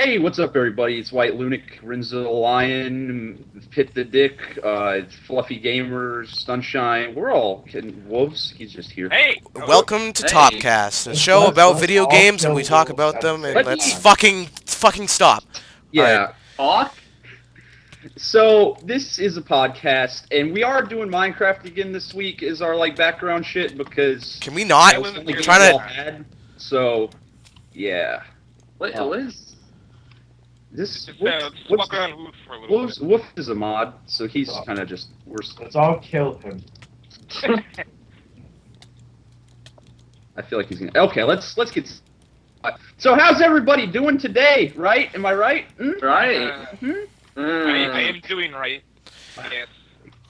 Hey, what's up, everybody? It's White Lunic, Rinza the Lion, Pit the Dick, AFluffyGamer, Sunshine. We're all kidding. Wolves, he's just here. Hey! Welcome to Topcast, a show about video games, and we talk about them, and let's fucking stop. Yeah. Talk? So, this is a podcast, and we are doing Minecraft again this week as our, background shit, because... Can we not? I was We're trying to... bad, so, yeah. What is... This... walk around Woof for a little bit. Wolf is a mod, so he's kind of just... Let's all kill him. I feel like he's gonna... Okay, let's get... So how's everybody doing today, right? Am I right? Right. I am doing right. Yes.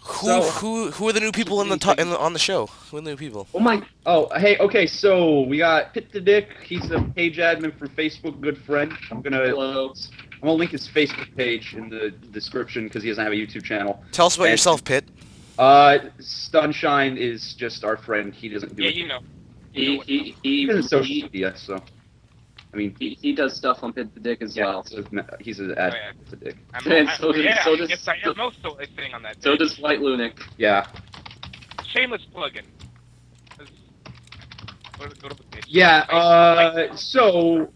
Who are the new people on the show? Who are the new people? Oh my... Oh, hey, okay, so we got Pit the Dick. He's a page admin from Facebook, good friend. I'm gonna link his Facebook page in the description because he doesn't have a YouTube channel. Tell us about yourself, Pit. Sunshine is just our friend. He doesn't do it. You know. He doesn't social media, so... I mean... He does stuff on Pit the Dick as well. So he's an ad Pit the Dick. I am also a thing on that. So does White Lunic. Yeah. Shameless plug-in. Go to the page. Yeah, so...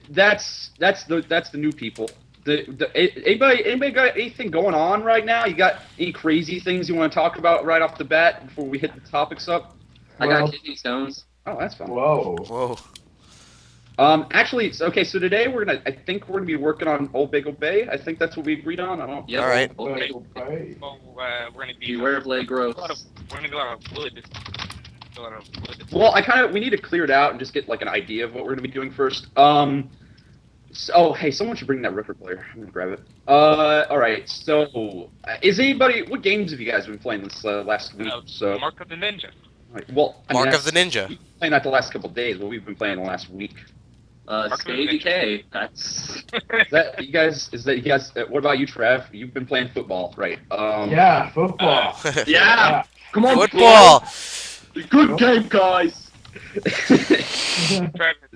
That's the new people. Anybody got anything going on right now? You got any crazy things you want to talk about right off the bat before we hit the topics up? I got kidney stones. Oh, that's fun. Whoa. Actually, okay. So today I think we're gonna be working on Old Bagel Bay. I think that's what we agreed on. I don't. Yep. All right. Okay. Well, we're gonna be. Beware of leg growth. We're gonna do a lot of wood. Well, we need to clear it out and just get an idea of what we're gonna be doing first. So, hey, someone should bring that Ripper player. I'm gonna grab it. All right. So, what games have you guys been playing this last week? So, Mark of the Ninja. Right, well, Mark of the Ninja. We've been playing that the last couple of days. Well, we've been playing the last week. Stay decay. That's... What about you, Trav? You've been playing football, right? Yeah, football. Yeah! Come on, Football! Good game, guys!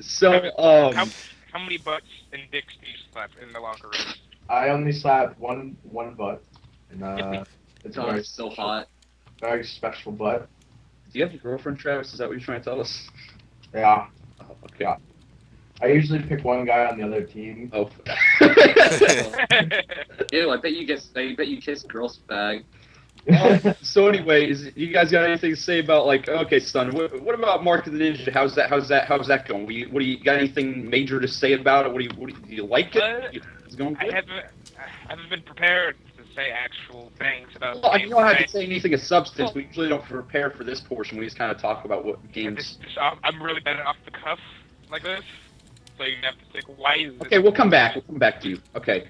So, How many butts and dicks do you slap in the locker room? I only slapped one butt, and it's Oh, it's so hot. very special butt. do you have a girlfriend, Travis? Is that what you're trying to tell us? Yeah. Oh, okay. Yeah. I usually pick one guy on the other team. Oh. Ew, I bet you kissed girl's bag. So anyway, you guys got anything to say about okay, son? What about Mark of the Ninja? How's that going? What do you got? Anything major to say about it? Do you like it? It's going good? I haven't been prepared to say actual things about. Well, you don't have to say anything of substance. We usually don't prepare for this portion. We just kind of talk about what games. I'm really bad at off the cuff like this, so you have to think. Why is this? Okay, we'll come back. We'll come back to you. Okay.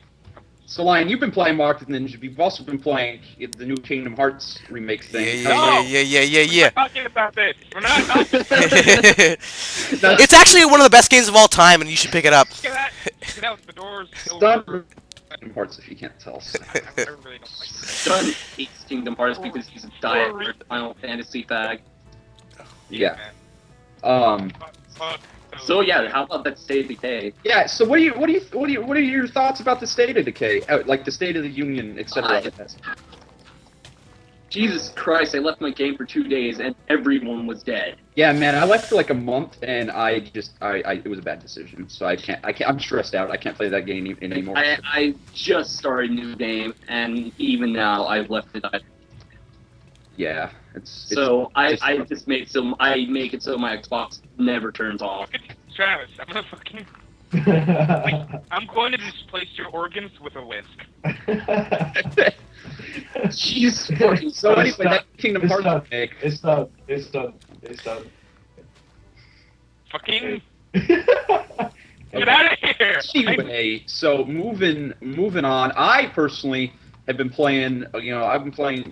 So, Lion, you've been playing Mark of the Ninja. You've also been playing the new Kingdom Hearts remake thing. Yeah. We're not talking about this. We're not talking about this. It's actually one of the best games of all time, and you should pick it up. Get out the doors. Kingdom Hearts, if you can't tell. So. I really don't like this. Son hates Kingdom Hearts because he's a diehard Final Fantasy fag. Yeah. So yeah, how about that State of Decay? Yeah. So what are your thoughts about the State of Decay? The State of the Union, etc. Jesus Christ! I left my game for 2 days and everyone was dead. Yeah, man. I left for a month, and it was a bad decision. So I'm stressed out. I can't play that game anymore. I just started a new game, and even now I've left it. Yeah. I make it so my Xbox never turns off. Travis, I'm gonna fucking. I'm going to displace your organs with a whisk. Jeez, fucking. So anyway, that Kingdom Hearts remake. It's done. Okay. Fucking. Get out of here! Anyway, so moving on. I personally have been playing. I've been playing.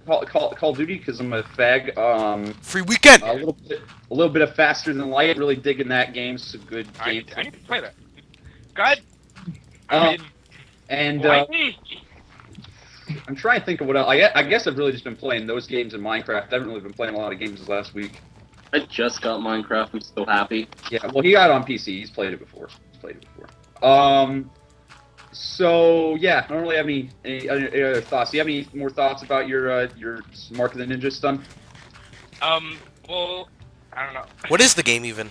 Call of Duty because I'm a fag. Free weekend. A little bit of Faster Than Light. Really digging that game. It's a good game. I need to play that. God. I'm trying to think of what else. I guess I've really just been playing those games and Minecraft. I haven't really been playing a lot of games this last week. I just got Minecraft. I'm so happy. Yeah, well, he got it on PC. He's played it before. So yeah, I don't really have any other thoughts. Do you have any more thoughts about your Mark of the Ninja stun? Well, I don't know. What is the game even?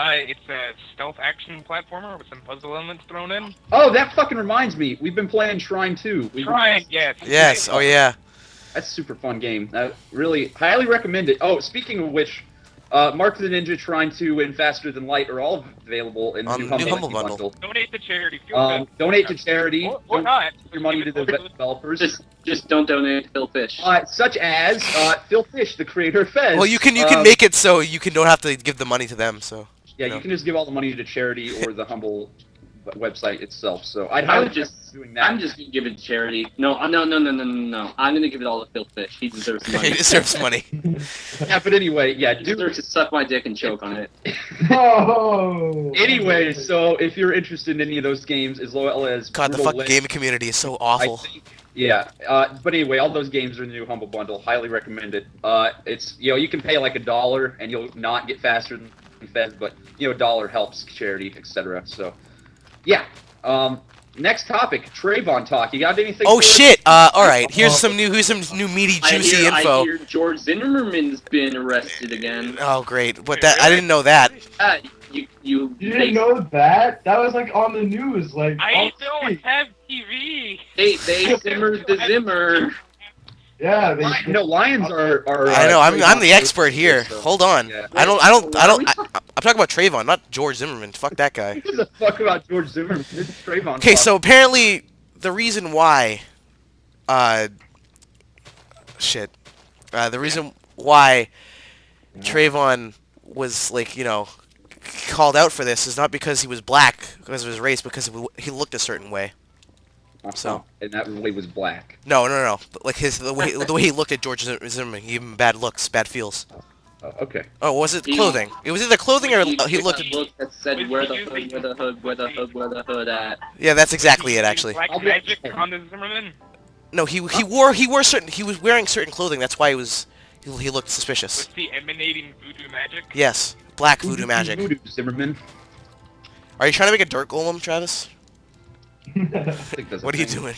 It's a stealth action platformer with some puzzle elements thrown in. Oh, that fucking reminds me. We've been playing Shrine 2. Yes. Yes. Oh yeah. That's a super fun game. Really highly recommend it. Oh, speaking of which, Mark of the Ninja, Shrine 2, and Faster Than Light are all available in the On new the Humble Humble Bundle. Donate to charity. Feel good. Donate to charity. Or Don't not. give your money to the developers. Just don't donate to Phil Fish. Such as Phil Fish, the creator of Fez. Well, you can make it so you don't have to give the money to them. So. Yeah, No. you can just give all the money to charity or the Humble website itself. So I highly would just, recommend doing that. I'm just gonna give it to charity. No. I'm gonna give it all to Phil Fish. He deserves some money. He deserves money. Yeah, but anyway, yeah, He deserves to suck my dick and choke on it. Oh. Anyway, so if you're interested in any of those games, as well as God, the Brutal fucking Legend, gaming community is so I awful. think, yeah. But anyway, all those games are in the new Humble Bundle. Highly recommend it. It's you can pay like $1 and you'll not get faster than Fez, but $1 helps charity, etc. So, yeah. Next topic, Trayvon talk. You got anything? Oh for us? shit! All right. Here's some new meaty, juicy I info. hear George Zimmerman's been arrested again. Oh great! But that I didn't know that. You You didn't know that? That was like on the news, like. I oh, don't hey. have TV. They simmered the Zimmer. Yeah, No, lions are. I know. I'm the Trayvon's expert here. so- Hold on. Yeah. I'm talking about Trayvon, not George Zimmerman. Fuck that guy. Who gives a fuck about George Zimmerman? This is Trayvon. Okay, talk. so apparently the reason why, the reason why Trayvon was called out for this is not because he was black, because of his race, because he looked a certain way. So. And that way was black. No. But like the way he looked at George Zimmerman, he gave him bad looks, bad feels. Okay. Oh, was it clothing? It was either clothing or he looked at. Look that said where the hood at. Yeah, that's exactly it actually. Black I'll be- magic on the Zimmerman. No, he was wearing certain clothing. That's why he looked suspicious. Was he emanating voodoo magic? Yes, black voodoo magic. Voodoo, Zimmerman. Are you trying to make a dirt golem, Travis? I think that's a What are you thing. doing?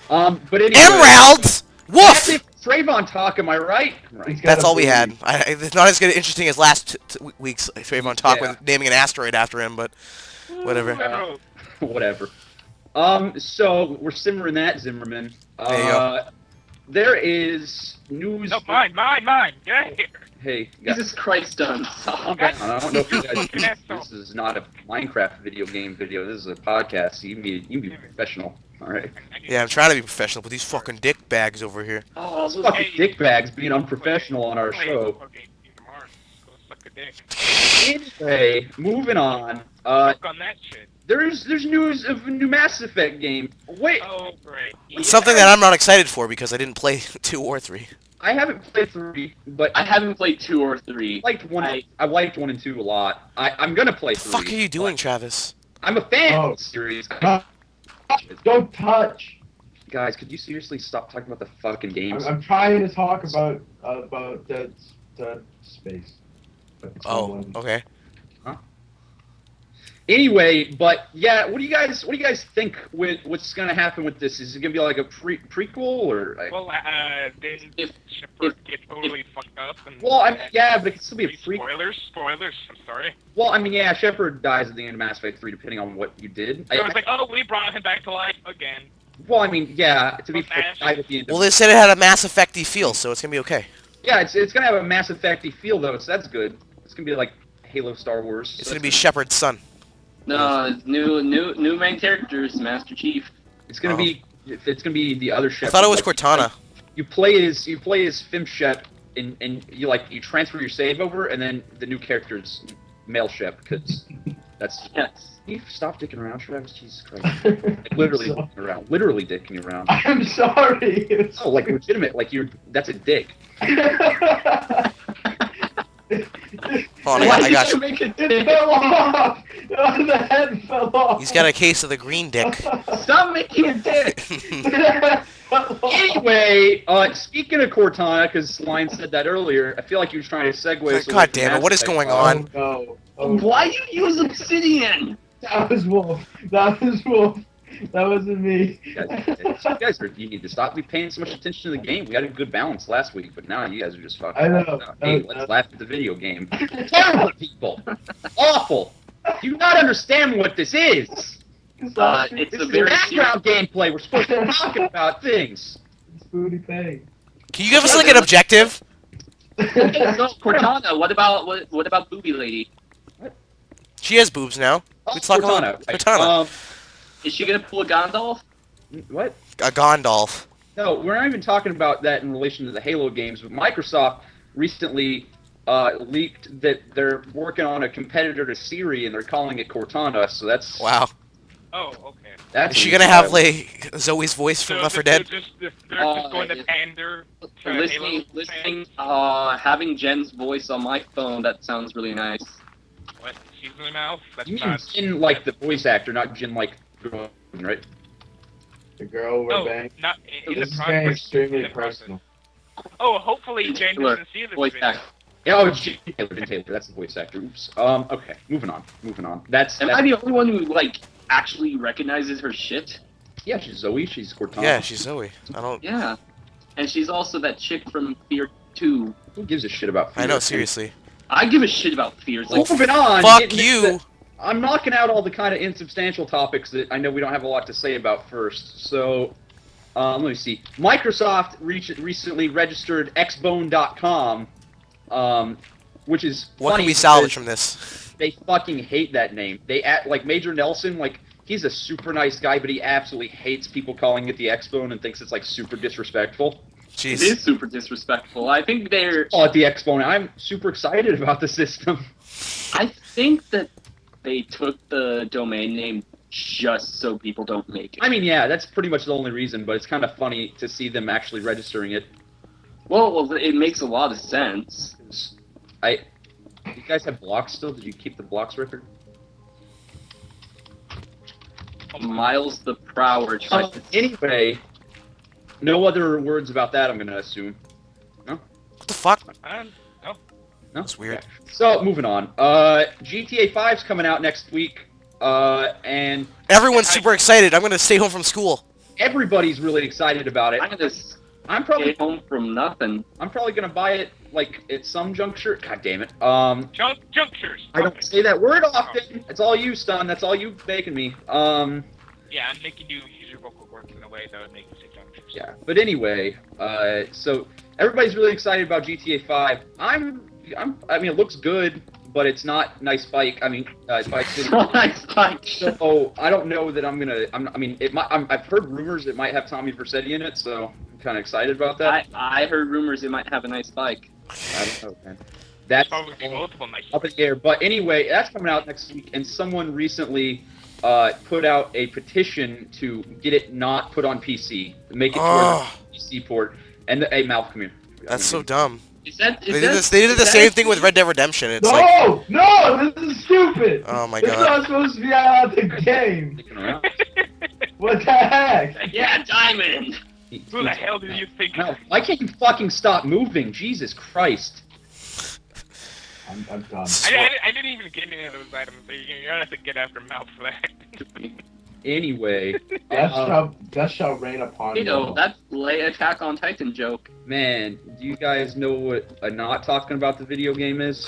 But anyway. Emeralds! That's Woof! it. Trayvon talk, am I right? Right. That's all we had. It's not as good interesting as last week's Trayvon talk Yeah. with naming an asteroid after him, but whatever. Oh, Whatever. So we're simmering that Zimmerman. There you go. There is news. no, mine. Get here. Hey, guys, Jesus Christ, done. calm down. I don't know if you guys. Fucking asshole. This is not a Minecraft video game video. This is a podcast. So you can be professional. All right. Yeah, I'm trying to be professional, but these fucking dick bags over here. Oh, those Fucking dickbags being unprofessional on our show. Okay, tomorrow. Go suck a dick. Anyway, moving on. Fuck on that shit. There's news of a new Mass Effect game. Wait, Oh, great. It's something that I'm not excited for because I didn't play 2 or 3. I haven't played 3, but I haven't played 2 or 3. liked 1. I liked 1 and 2 a lot. I'm gonna play What the 3. fuck are you doing, Travis? I'm a fan Oh. of the series. Don't touch. Guys, could you seriously stop talking about the fucking games? I'm trying to talk about Dead Space. But it's Oh, going- okay. Anyway, but yeah, what do you guys think with what's gonna happen with this? Is it gonna be like a prequel or? Like, Well, then If- Shepard get totally fucked up and... well, yeah, but it could still be a prequel. Spoilers, I'm sorry. Well, I mean, yeah, Shepard dies at the end of Mass Effect 3, depending on what you did. So it's like, oh, we brought him back to life again. Well, I mean, yeah, to be Well, fair, died at the end. Well, they said it had a Mass Effect-y feel, so it's gonna be okay. Yeah, it's gonna have a Mass Effect-y feel though, so that's good. It's gonna be like Halo Star Wars. It's gonna be Shepard's son. No, new main characters, Master Chief. It's gonna be the other I Shepard. thought it was like, Cortana. You play as Fim Shep, and you transfer your save over, and then the new character's male Shep, because that's. Yes. Can you stop dicking around, Travis? Jesus Christ! Like, literally I'm dicking around. Literally dicking around. I'm sorry. Oh, like legitimate. Like that's a dick. Hold on, I got you. Make it It fell off. Oh, the head fell off. He's got a case of the green dick. Stop making a dick. Anyway, speaking of Cortana, because Lion said that earlier, I feel like he was trying to segue. God damn it, what is going on? Oh, no. Why you use obsidian? That was Wolf. That was Wolf. That wasn't me. You need to stop paying so much attention to the game. We had a good balance last week, but now you guys are just fucking. I know. Hey, let's laugh at the video game. Terrible people. Awful. Do you not understand what this is? It's This a is very background gameplay. We're supposed to be talking about things. It's booty pay. Can you give us like an objective? So, Cortana, what about Booby Lady? She has boobs now. Let's talk about Cortana. Is she gonna pull a Gandalf? What? A Gondolf. No, we're not even talking about that in relation to the Halo games, but Microsoft recently leaked that they're working on a competitor to Siri and they're calling it Cortana, so that's... Wow. Oh, okay. That's Is she gonna have like Zoe's voice from Left 4 Dead? They're just going to pander to Halo Listening, fans. having Jen's voice on my phone, that sounds really nice. What? She's in the mouth? That's You mean not... Jin like the voice actor, not Jin like... Right? The girl we're No, banging. not in the This is getting process. extremely In the process. personal. Oh, hopefully Jen Taylor, doesn't see this voice video. actor. Yeah, oh, it's Jin Taylor, that's the voice actor. Oops. Okay, moving on. Am I the only one who, like, actually recognizes her shit? Yeah, she's Zoe, she's Cortana. Yeah, she's Zoe. I don't. Yeah. And she's also that chick from Fear 2. Who gives a shit about Fear? I know, seriously. I give a shit about Fear. It's like, Moving on. Fuck getting you. into- I'm knocking out all the kind of insubstantial topics that I know we don't have a lot to say about first. So, let me see. Microsoft recently registered xbone.com, which is What funny can we salvage because from this? They fucking hate that name. They like Major Nelson, like he's a super nice guy, but he absolutely hates people calling it the X-Bone and thinks it's like super disrespectful. it Jeez. is super disrespectful. I think they're... Call it the X-Bone. I'm super excited about the system. I think that they took the domain name just so people don't make it. I mean, yeah, that's pretty much the only reason, but it's kind of funny to see them actually registering it. Well, it makes a lot of sense. You guys have blocks still? Did you keep the blocks record? Miles the Prower tried to... Anyway, no other words about that, I'm going to assume. What the fuck? No. No? That's weird. Okay. So, moving on. GTA 5's coming out next week, and Everyone's super excited. I'm gonna stay home from school. everybody's really excited about it. I'm gonna I'm probably stay home from nothing. going to buy it, like, at some juncture. God damn it. Junctures. I don't say that word often. It's all you, son. That's all you making me. Yeah, I'm making you use your vocal cords in a way that would make you say junctures. Yeah. But anyway, so everybody's really excited about GTA 5. I mean, it looks good, but it's not nice bike. I mean, Bike City. Nice bike. So I don't know that I'm gonna. I mean, it might. I've heard rumors it might have Tommy Vercetti in it, so I'm kind of excited about that. I heard rumors it might have a nice bike. I don't know, man. That's Probably be multiple nice. up in the air. But anyway, that's coming out next week, and someone recently put out a petition to get it not put on PC, make it towards the PC port. And hey, Malf, come here. That's so dumb. Is that? They did the same thing with Red Dead Redemption. It's like, No! This is stupid! oh my It's god. not supposed to be out of the game! Sticking around. What the heck? Yeah, Diamond. Who the hell did you think? Malf, why can't you fucking stop moving? Jesus Christ. I'm done. I didn't even get any of those items, so you're gonna have to get after Mouth for that. Anyway, That shall rain upon You know, you. that's lay Attack on Titan joke. man, do you guys know what not talking about the video game is?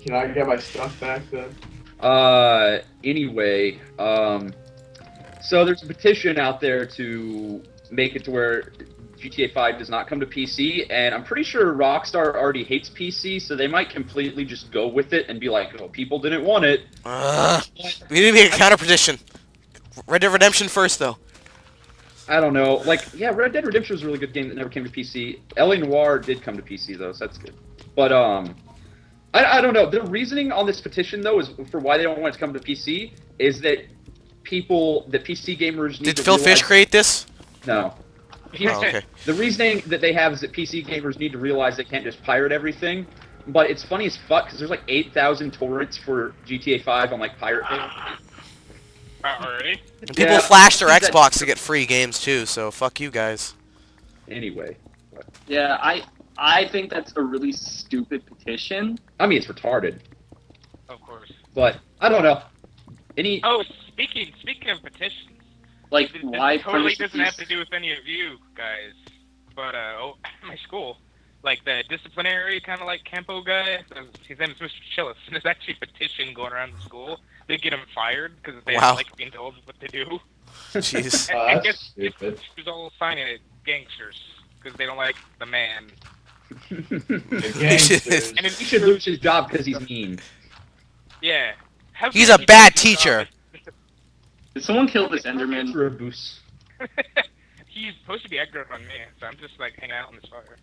Can I get my stuff back then? Anyway, so there's a petition out there to make it to where GTA 5 does not come to PC, and I'm pretty sure Rockstar already hates PC, so they might completely just go with it and be like, oh, people didn't want it. We need to make a counter petition. Red Dead Redemption first, though. I don't know. Like, yeah, Red Dead Redemption was a really good game that never came to PC. L.A. Noire did come to PC, though, so that's good. But, I don't know. The reasoning on this petition, though, is for why they don't want it to come to PC, is that PC gamers need Did to Phil realize... Fish create this? No. Oh, okay. The reasoning that they have is that PC gamers need to realize they can't just pirate everything. But it's funny as fuck, because there's like 8,000 torrents for GTA 5 on, like, Pirate Bay. Already? And people Yeah, flash their that- Xbox to get free games, too, so fuck you guys. Anyway. Yeah, I think that's a really stupid petition. I mean, it's retarded. Of course. But, I don't know. Any? Oh, speaking of petitions, Like, this why totally punish doesn't have to these- do with any of you guys, but my school, like the disciplinary kind of like campo guy, his name is Mr. Chillis, and there's actually a petition going around the school to get him fired because they Wow. don't like being told what to do. Jeez. Oh, I that's guess stupid. she's all signing it, gangsters, because they don't like the man. The gangsters. And He it's should lose his job because he's mean. yeah. How He's come a he bad does his teacher. job? Did someone kill this Enderman? For a boost. He's supposed to be aggroed on me, so I'm just like hanging out in this fire.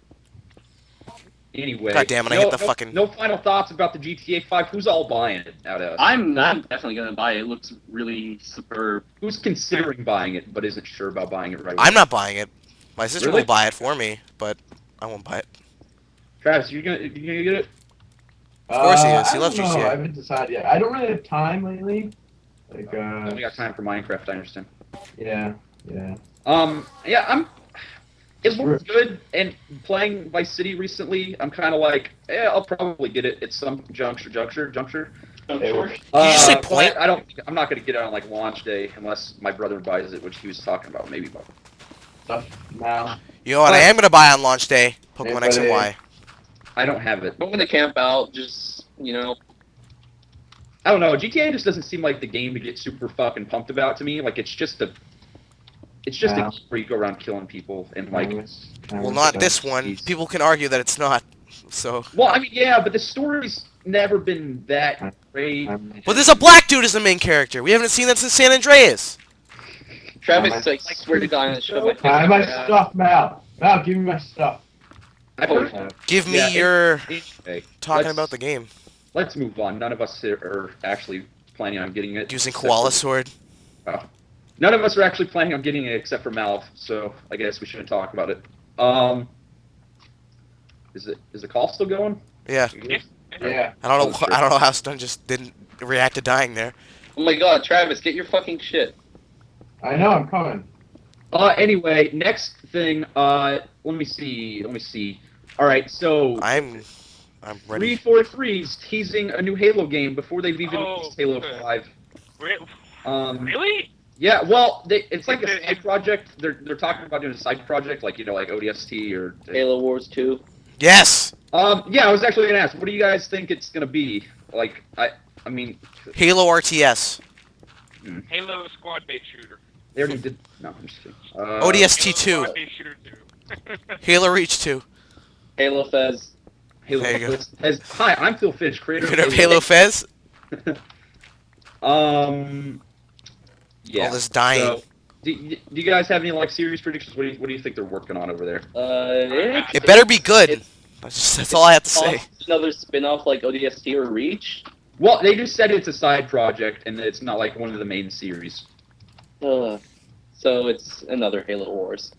Anyway. God damn it, I hit the fucking- No final thoughts about the GTA 5. Who's all buying it out of us? I'm definitely gonna buy it. It looks really superb. Who's considering buying it but isn't sure about buying it right away? I'm not buying it. My sister Really? will buy it for me, but I won't buy it. Travis, you gonna get it? Of course he is. He I loves don't know. GTA. I haven't decided yet. I don't really have time lately. Like, I only got time for Minecraft. I understand. yeah. Yeah, it looks good, and playing Vice City recently, I'm kind of like, I'll probably get it at some juncture. Hey, we're- Did you say But point? I'm not gonna get it on like launch day unless my brother buys it, which he was talking about maybe. Stuff now. You know what I am gonna buy on launch day? Pokemon Hey, X and buddy. Y. I don't have it. But when they camp out, just, you know. I don't know. GTA just doesn't seem like the game to get super fucking pumped about to me. Like it's just a Yeah. game where you go around killing people and like. Well, not this one. Jeez. People can argue that it's not. So. Well, I mean, yeah, but the story's never been that great. But there's a black dude as the main character. We haven't seen that since San Andreas. Travis, like, swear to God, I'm gonna shove my I have my stuff, Mal. Mal, give me my stuff. I've heard. Give me Yeah, your Anyway, talking let's- about the game. Let's move on. None of us are actually planning on getting it. Using except koala for- sword. None of us are actually planning on getting it except for Malv, so I guess we shouldn't talk about it. Is the call still going? Yeah. Yeah. I don't know. Oh, sure. I don't know how Stun just didn't react to dying there. Oh my God, Travis, get your fucking shit. I know, I'm coming. Anyway, next thing, let me see. Alright, so I'm ready. 343's teasing a new Halo game before they've even Oh, released Halo good. 5. Really? Yeah, well, it's like Is a it- side project. They're talking about doing a side project, like, like ODST or... Halo Wars 2. Yes. Yeah, I was actually gonna ask, what do you guys think it's gonna be? Like, I mean, Halo RTS. Halo squad-based shooter. they already did... No, I'm just kidding. ODST 2. Halo squad-based shooter 2. Halo Reach 2. Halo Fez. Halo There you go. Hi, I'm Phil Fish, creator Creator of Halo Fez. Yeah. All this dying. So, do you guys have any, like, series predictions? What do you think they're working on over there? It better be good. That's all I have to say. Another spin-off like ODST or Reach. Well, they just said it's a side project, and that it's not, like, one of the main series. So it's another Halo Wars.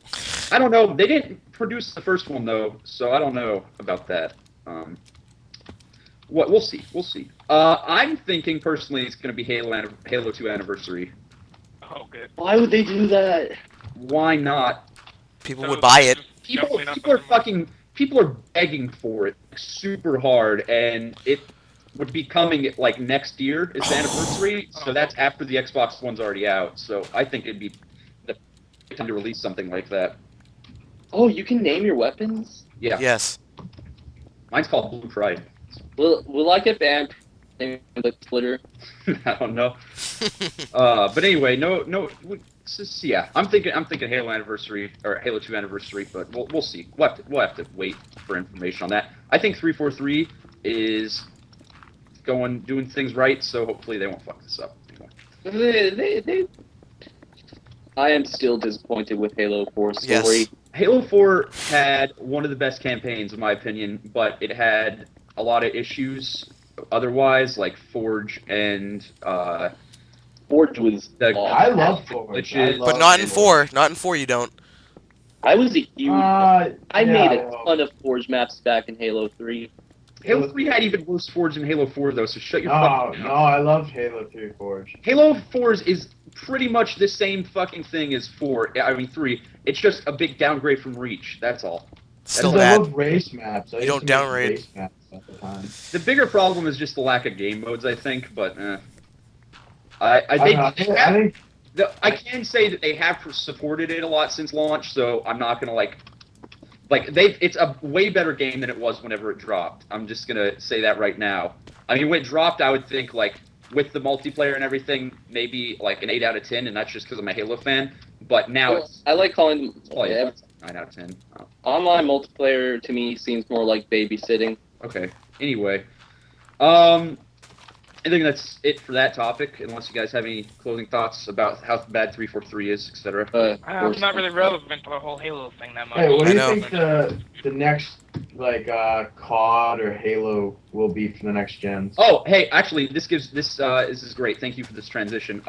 I don't know. They didn't produce the first one, though, so I don't know about that. We'll see. I'm thinking, personally, it's going to be Halo 2 Anniversary. Oh, good. Why would they do that? Why not? People So would buy it. just doubling up People are begging for it super hard, and it would be coming like next year. It's the anniversary, so that's after the Xbox One's already out. So I think it'd be the time to release something like that. Oh, you can name your weapons? Yeah, Yes. mine's called Blue Pride. Will I get banned? Name like Twitter. I don't know. But anyway, no. Yeah, I'm thinking Halo Anniversary or Halo 2 Anniversary, but we'll see. We'll have to wait for information on that. I think 343 is doing things right, so hopefully they won't fuck this up. They I am still disappointed with Halo 4's story. Yes. Halo 4 had one of the best campaigns, in my opinion, but it had a lot of issues otherwise, like Forge and Forge was I love Forge. Glitches. But not in 4. Not in 4 you don't. I was a huge I yeah, made a well, ton of Forge maps back in Halo 3. Halo 3 had even worse Forge than Halo 4, though, so shut your No, fucking no, mouth. I loved Halo 3 Forge. Halo 4 is pretty much the same fucking thing as 3. It's just a big downgrade from Reach, that's all. Still Because I bad. love race maps. I You used don't to make downgrade. race maps at the time. The bigger problem is just the lack of game modes, I think, but I think I think I can say that they have supported it a lot since launch, so I'm not gonna like it's a way better game than it was whenever it dropped. I'm just gonna say that right now. I mean, when it dropped, I would think like with the multiplayer and everything, maybe like an 8 out of 10, and that's just because I'm a Halo fan. But now it's I like calling probably a yeah, 9 out of 10. Oh, online multiplayer to me seems more like babysitting. okay. Anyway, I think that's it for that topic. Unless you guys have any closing thoughts about how bad 343 is, etc. I'm not really relevant to the whole Halo thing that much. Hey, what do you I know. think the next COD or Halo will be for the next gens? Oh, hey, actually, this is great. Thank you for this transition.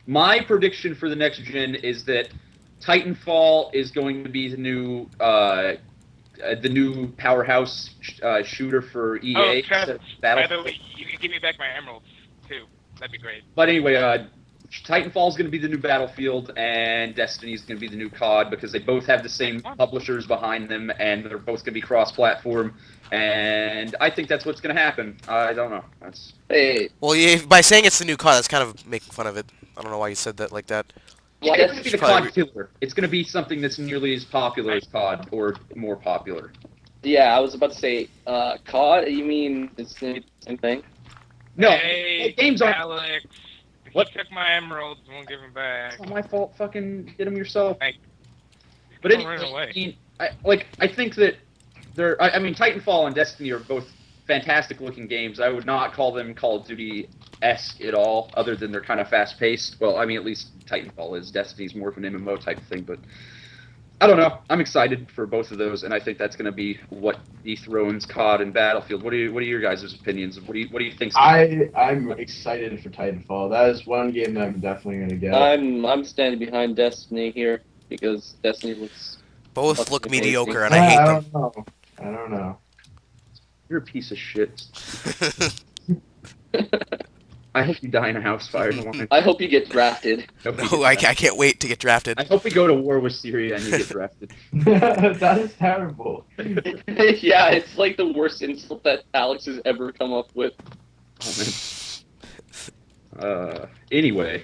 My prediction for the next gen is that Titanfall is going to be the new powerhouse shooter for EA. Oh, instead of by the way, you can give me back my emeralds too. That'd be great. But anyway, Titanfall is going to be the new Battlefield, and Destiny is going to be the new COD because they both have the same publishers behind them, and they're both going to be cross-platform. And I think that's what's going to happen. I don't know. That's Hey, Well, by saying it's the new COD, that's kind of making fun of it. I don't know why you said that like that. well, it's going to be the probably COD killer. It's going to be something that's nearly as popular as COD, or more popular. yeah, I was about to say, COD. You mean it's the same thing? No, Hey, games aren't. Alex. What? He took my emeralds. Won't give them back. It's not my fault. Fucking get them yourself. Hey. But Don't anyway, run away. I mean, I think that I mean, Titanfall and Destiny are both fantastic-looking games. I would not call them Call of Duty-esque at all, other than they're kind of fast-paced. Well, I mean, at least Titanfall is. Destiny's more of an MMO type thing, but I don't know. I'm excited for both of those, and I think that's going to be what dethrones COD and Battlefield. What are your guys' opinions? What do you think? I'm excited for Titanfall. That is one game that I'm definitely gonna get. I'm standing behind Destiny here because Destiny looks. Both Fucking look amazing. mediocre, and I hate them. I don't know. You're a piece of shit. I hope you die in a house fire. I hope you get drafted. No, I can't wait to get drafted. I hope we go to war with Syria and you get drafted. That is terrible. Yeah, it's like the worst insult that Alex has ever come up with. Anyway,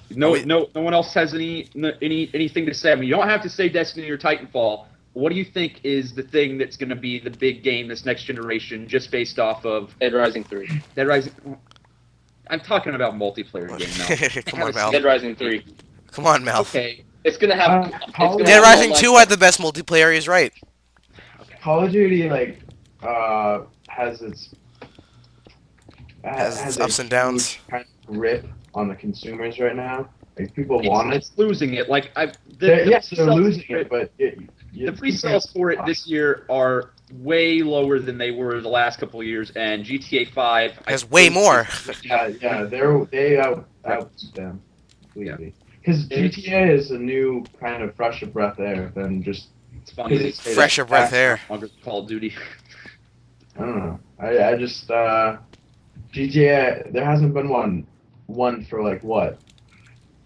no one else has anything to say. I mean, you don't have to say Destiny or Titanfall. What do you think is the thing that's going to be the big game this next generation, just based off of Dead Rising 3. Dead Rising? I'm talking about multiplayer game now. Come on, Mal. Dead Rising 3. Come on, Mal. Okay. It's gonna have. Dead Rising 2 had the best multiplayer. He's right. Call of Duty has its Has its a ups and downs. huge kind of grip on the consumers right now. Like people want it. It's losing it. Like Yes, they're losing it, but the pre-sales for it this year are way lower than they were the last couple of years, and GTA 5 Has way more. Yeah, they out them completely. Because GTA is a new kind of fresh of breath air than just. It's funny they say Fresh of breath air. longer than Call of Duty. I don't know. I just GTA. There hasn't been one for like what?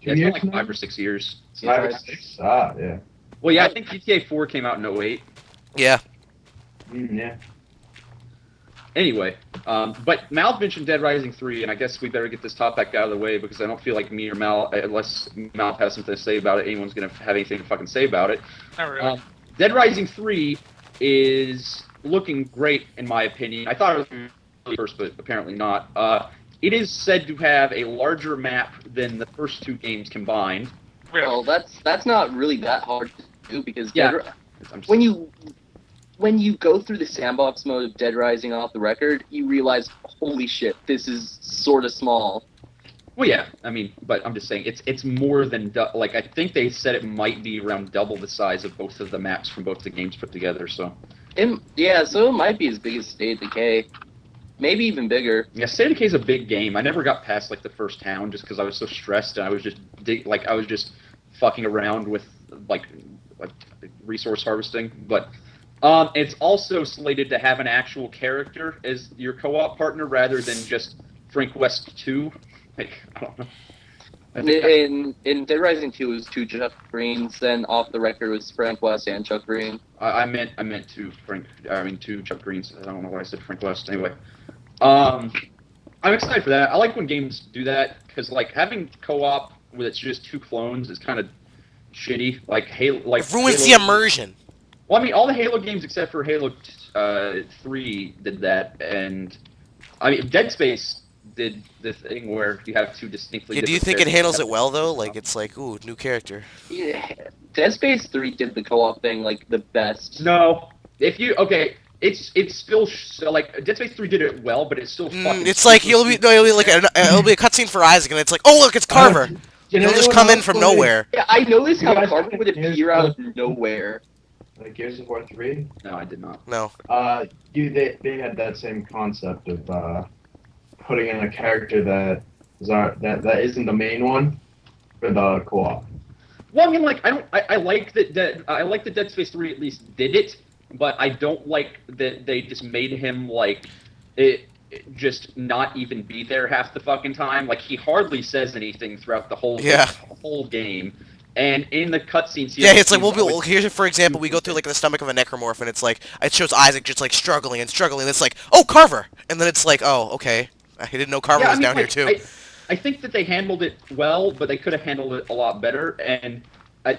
2 Yeah, it's been years like now? 5 or 6 years. 5 or 6. Yeah. Well, yeah, I think GTA 4 came out in 08. Yeah. Yeah. Anyway, but Mal mentioned Dead Rising 3, and I guess we better get this topic out of the way because I don't feel like me or Mal, unless Mal has something to say about it, anyone's going to have anything to fucking say about it. Not really. Dead Rising 3 is looking great, in my opinion. I thought it was really first, but apparently not. It is said to have a larger map than the first two games combined. Well, that's not really that hard to do because Yeah. when you go through the sandbox mode of Dead Rising off the record, you realize, holy shit, this is sort of small. Well, yeah, I mean, but I'm just saying it's more than like I think they said it might be around double the size of both of the maps from both the games put together. So So it might be as big as State of Decay, maybe even bigger. yeah, State of Decay is a big game. I never got past like the first town just because I was so stressed and I was just fucking around with like resource harvesting. But it's also slated to have an actual character as your co-op partner rather than just Frank West 2. Like, I don't know. I think In Dead Rising 2 it was two Chuck Greens, then off the record was Frank West and Chuck Green. I meant two Chuck Greens. I don't know why I said Frank West. Anyway, I'm excited for that. I like when games do that because like having co-op with it's just two clones is kind of shitty. Like Halo, It ruins the immersion. Well, I mean, all the Halo games except for Halo 3 did that, and I mean, Dead Space did the thing where you have two distinctly. Yeah, do you different think it handles characters. it well though? Like it's like, ooh, new character. Yeah, Dead Space 3 did the co-op thing like the best. No, if you okay, it's still so, like Dead Space 3 did it well, but it's still fucking. It's like he'll be like it'll be a cutscene for Isaac, and it's like, oh look, it's Carver. Did He'll just anyone come in else from play- nowhere. Yeah, I noticed You how guys Carver think would Gears appear out of of- nowhere. Like Gears of War 3. No, I did not. No. They had that same concept of putting in a character that that isn't the main one for the co-op. Well, I mean, like I like that. I like that Dead Space 3 at least did it, but I don't like that they just made him like it just not even be there half the fucking time. Like he hardly says anything throughout the whole game. And in the cutscenes, Yeah, it's like here's for example, we go through like the stomach of a necromorph, and it's like it shows Isaac just like struggling and struggling. And it's like, oh, Carver, and then it's like, oh, okay, I didn't know Carver was down here too. I think that they handled it well, but they could have handled it a lot better. And I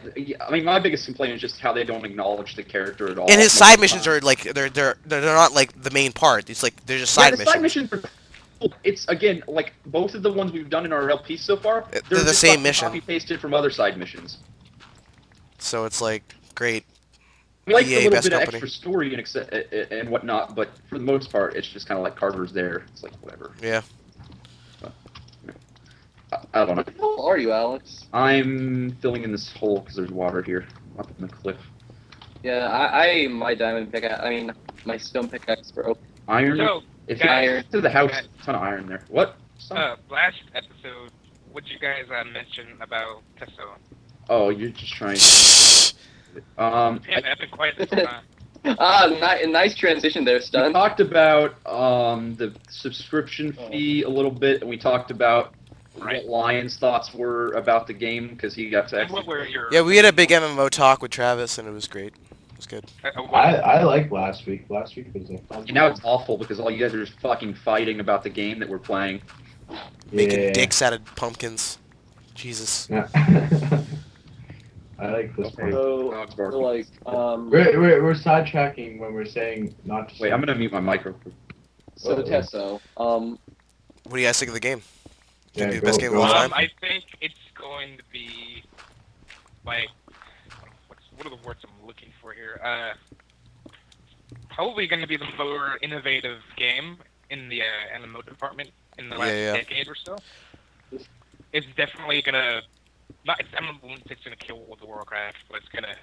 mean, my biggest complaint is just how they don't acknowledge the character at all. And his side missions are like they're not like the main part. It's like they're just side missions. Side missions are cool. It's again like both of the ones we've done in our LP so far. They're the same mission. Copy pasted from other side missions. So it's like great. We like EA, a little best bit of company. extra story and whatnot, but for the most part, it's just kind of like Carver's there. It's like whatever. Yeah. I don't know. How are you, Alex? I'm filling in this hole because there's water here up in the cliff. Yeah, my diamond pickaxe. I mean, my stone pickaxe broke. Iron. So, If guys, you get to the house, guys. a ton of iron there. What? Last episode, what you guys mention about TESO? Oh, you're just trying. Yeah, I've been quiet this whole time. Nice transition there, We Stun. talked about the subscription fee a little bit, and we talked about Right. what Lion's thoughts were about the game because he got to And what actually. were your... Yeah, we had a big MMO talk with Travis, and it was great. It was good. I like last week. Last week was a fun. And now it's awful because all you guys are just fucking fighting about the game that we're playing. Making dicks out of pumpkins. Jesus. Yeah. I like this Okay. one. So, Dog's barking. like, We're sidetracking when we're saying not to. Wait, I'm gonna mute my micro. so Uh-oh. TESO. What do you guys think of the game? Yeah, Think it'd be the go- best game of go all on. time? I think it's going to be like what are the words I'm looking for here? Probably going to be the more innovative game in the MMO department in the last decade or so. It's definitely gonna not. I don't know if it's gonna kill World of Warcraft, but it's gonna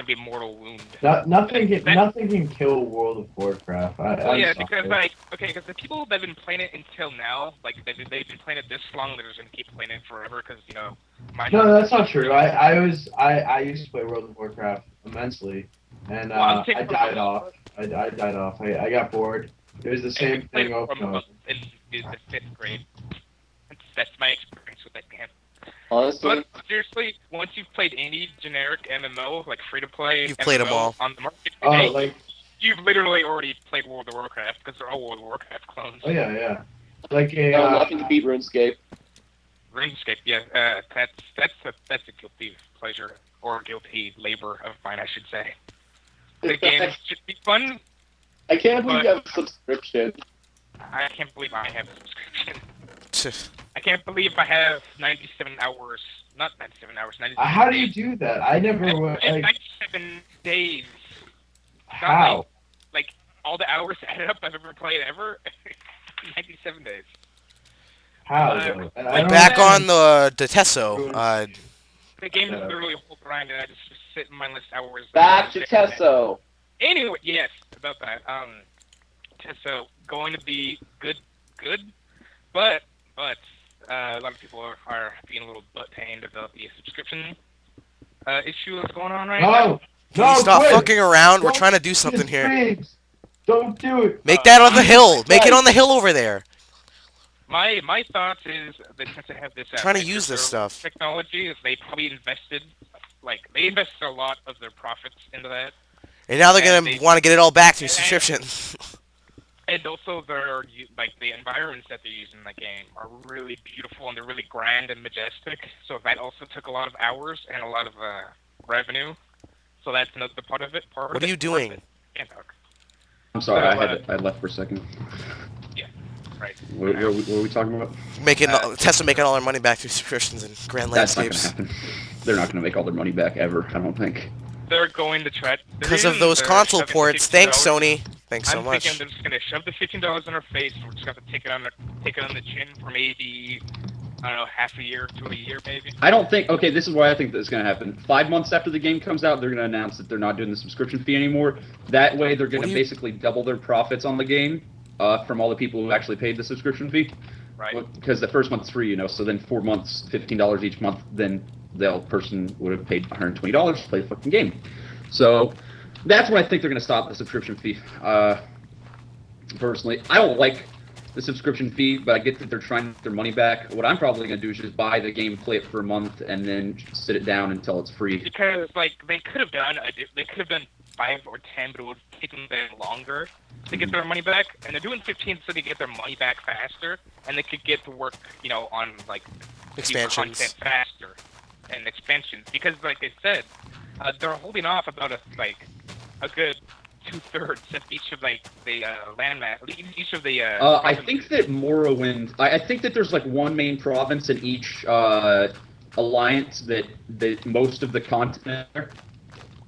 be a mortal wound. Nothing can kill World of Warcraft. Well, yeah, because because the people that have been playing it until now, like they've been playing it this long, they're just gonna keep playing it forever because No, that's not true. I used to play World of Warcraft immensely, and I died off. I died off. I got bored. It was the same thing over and over. In the 5th grade. That's my experience with that game. Honestly, But seriously, once you've played any generic MMO, like free-to-play You've played 'em all. on the market Oh, today, like you've literally already played World of Warcraft because they're all World of Warcraft clones. oh yeah. Like a nothing to beat RuneScape. RuneScape, yeah, that's a guilty pleasure or guilty labor of mine, I should say. The game should be fun. I can't believe But- you have a subscription. I can't believe I have a subscription. I can't believe I have 97 hours. Not 97 hours. 97 how do you days. do that? I never I have like 97 days. how. Like all the hours added up I've ever played ever. 97 days. How? Uh, though? I Like don't back understand. on the TESO. The game is Yeah. literally a whole grind, and I just sit mindless hours. Back to TESO. Anyway, yes, about that. TESO going to be good, but a lot of people are being a little butt pained about the subscription issue that's going on right now. No, Can you stop quit. fucking around? We're Don't trying to do do something here. things. Don't do it. Make that on the hill. Make it on the hill over there. My thoughts is that since they have this Trying to use this stuff. technology, they probably invested a lot of their profits into that. And now they're And gonna they- want to get it all back through and- subscription. and also like the environments that they're using in the game are really beautiful and they're really grand and majestic. So that also took a lot of hours and a lot of revenue. So that's another part of it. What are you doing? Can't talk. I'm sorry, So, I left for a second. Yeah, right. What were we talking about? Making TESO making all their money back through subscriptions and grand That's not landscapes. gonna happen. They're not gonna make all their money back ever. I don't think. They're going to try. Because of those console ports. Thanks, Sony. Thanks so I'm much. thinking they're just gonna shove the $15 in our face, and we're just gonna have to take it on the chin for maybe, I don't know, half a year to a year maybe. I don't think. Okay, this is why I think that's gonna happen. 5 months after the game comes out, they're gonna announce that they're not doing the subscription fee anymore. That way, they're gonna basically double their profits on the game from all the people who actually paid the subscription fee. Right. Because the first month's free, so then 4 months, $15 each month, then the person would have paid $120 to play the fucking game. So that's when I think they're going to stop the subscription fee. Personally, I don't like the subscription fee, but I get that they're trying to get their money back. What I'm probably going to do is just buy the game, play it for a month, and then sit it down until it's free. Because like they could have done 5 or 10, but it would take them longer to get their money back. And they're doing 15 so they get their money back faster, and they could get to work, on like Expansions content faster and expansions. Because like I said, they're holding off about a good 2/3 of each of the landmass, each of the. I think that Morrowind. I think that there's like one main province in each alliance that most of the content.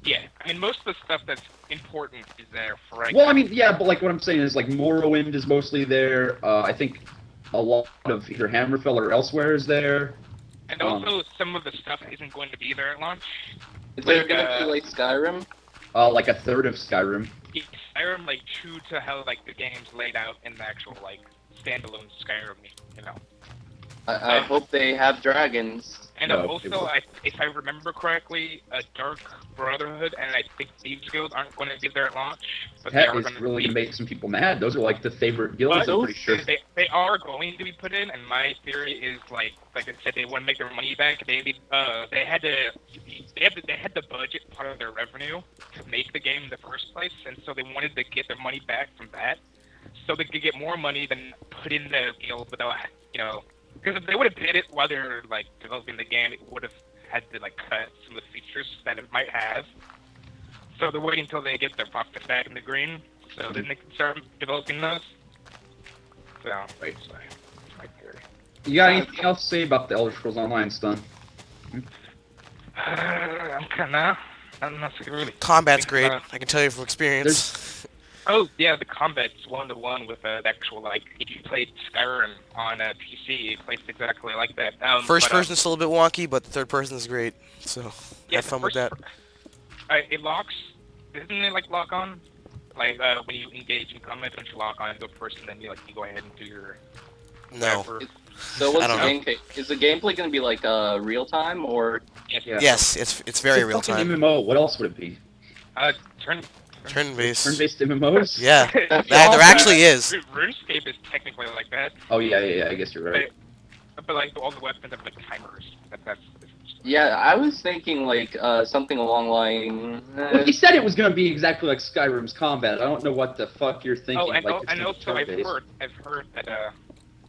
Yeah, I mean most of the stuff that's important is there for. Well, I mean, yeah, but like what I'm saying is like Morrowind is mostly there. I think a lot of either Hammerfell or elsewhere is there. And also, some of the stuff isn't going to be there at launch. Is there gonna be like Skyrim? Like a third of Skyrim. Skyrim, true to how the game's laid out in the actual standalone Skyrim, I hope they have dragons. And also, if I remember correctly, Dark Brotherhood and I think Thieves Guild aren't going to be there at launch. But That is really going to make some people mad. Those are like the favorite guilds, I'm pretty sure. They are going to be put in, and my theory is like I said, they want to make their money back. They had the budget part of their revenue to make the game in the first place, and so they wanted to get their money back from that, so they could get more money than put in the guild without Because if they would have did it while they're developing the game, it would have had to cut some of the features that it might have. So they're waiting until they get their profits back in the green, so then they can start developing those. So that's my theory. You got anything else to say about the Elder Scrolls Online stuff? I'm not really. Combat's great. I can tell you from experience. Oh yeah, the combat's 1-to-1 with the actual if you played Skyrim on a PC, it plays exactly like that. First person's still a bit wonky, but third person's great. So have fun with that. It locks. Doesn't it lock on? When you engage in combat, don't you lock on to a person, then you go ahead and do your. No. So what's the gameplay? Is the gameplay gonna be real time or? Yes, it's very real time. MMO. What else would it be? Turn-based. Turn-based MMOs? Yeah, there actually is. RuneScape is technically like that. Oh yeah. I guess you're right. But all the weapons have timers. That's Yeah, I was thinking something along line. Well, you said it was gonna be exactly like Skyrim's combat. I don't know what the fuck you're thinking. Oh, and it's also I've heard that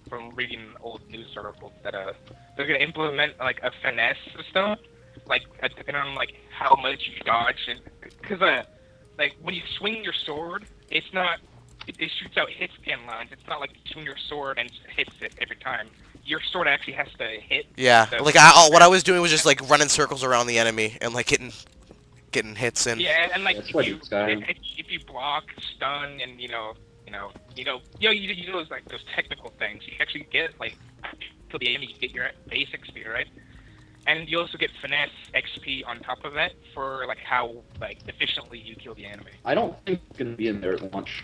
from reading old news articles that they're gonna implement a finesse system, depending on how much you dodge, and because when you swing your sword, it's not. It shoots out hit scan lines. It's not like you swing your sword and hits it every time. Your sword actually has to hit. Yeah, what I was doing was just running circles around the enemy and getting hits in. Yeah, and That's if you block, stun, and those technical things, you actually get till the end you get your base XP, right? And you also get finesse XP on top of that for how efficiently you kill the enemy. I don't think it's gonna be in there at launch.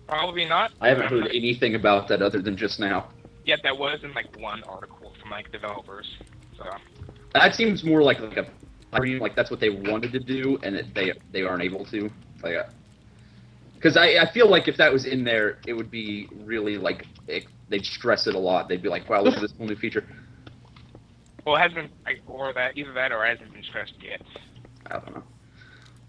Probably not. I haven't heard anything about that other than just now. Yeah, that was in one article from developers. So that seems more like a that's what they wanted to do, and that they aren't able to. Because I feel like if that was in there, it would be really they'd stress it a lot. They'd be like, wow, look at this whole new feature. Well, it hasn't either that or it hasn't been stressed yet. I don't know.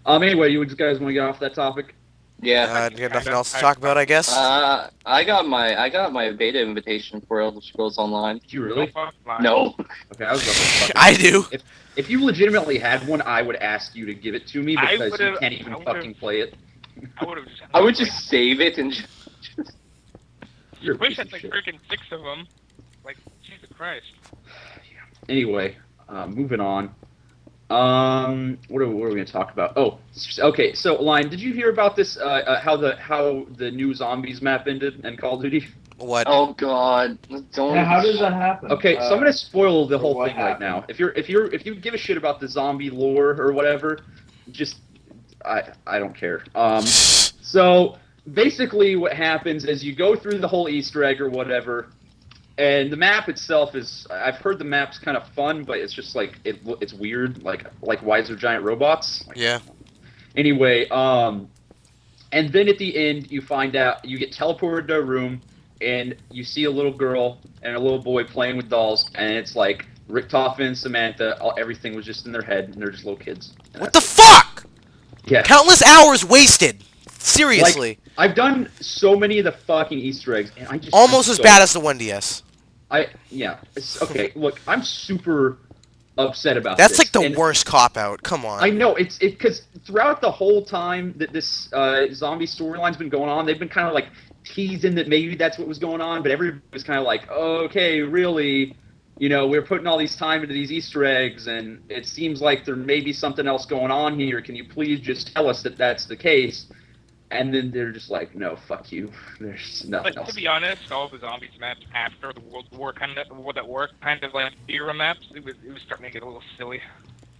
Anyway, you guys want to get off that topic? Yeah. You got nothing else to talk about, I guess? I got my beta invitation for Elder Scrolls Online. Did you really? No. Okay, I was about to fucking I do. If you legitimately had one, I would ask you to give it to me because you can't even fucking play it. I would just save it and just... You're a I wish piece I of had like shit. freaking 6 of them. Like, Jesus Christ. Anyway, moving on. What are we gonna talk about? Oh, okay. So, Lion, did you hear about this? How the new zombies map ended in Call of Duty? What? Oh god. Don't... Yeah, how does that happen? Okay, so I'm gonna spoil the whole what thing right happened? now. If you give a shit about the zombie lore or whatever, just I don't care. So basically, what happens is you go through the whole Easter egg or whatever. And the map itself is, I've heard the map's kind of fun, but it's just like, it's weird, like why is there giant robots? Like, Yeah. anyway, and then at the end, you find out, you get teleported to a room, and you see a little girl and a little boy playing with dolls, and it's like, Richtofen and Samantha, everything was just in their head, and they're just little kids. And What the that's fuck? it. Yeah. Countless hours wasted. Seriously. Like, I've done so many of the fucking Easter eggs, and I just... Almost as bad as the 1DS. Yeah. Okay, look, I'm super upset about That's this. like the and worst cop-out. Come on. I know, it's because throughout the whole time that this zombie storyline's been going on, they've been kind of like teasing that maybe that's what was going on, but everybody was kind of like, okay, really, you know, we're putting all these time into these Easter eggs, and it seems like there may be something else going on here. Can you please just tell us that that's the case? And then they're just like, no, fuck you. There's nothing But else. to be honest, all the zombies maps after the World War kind of like era maps, it was starting to get a little silly. It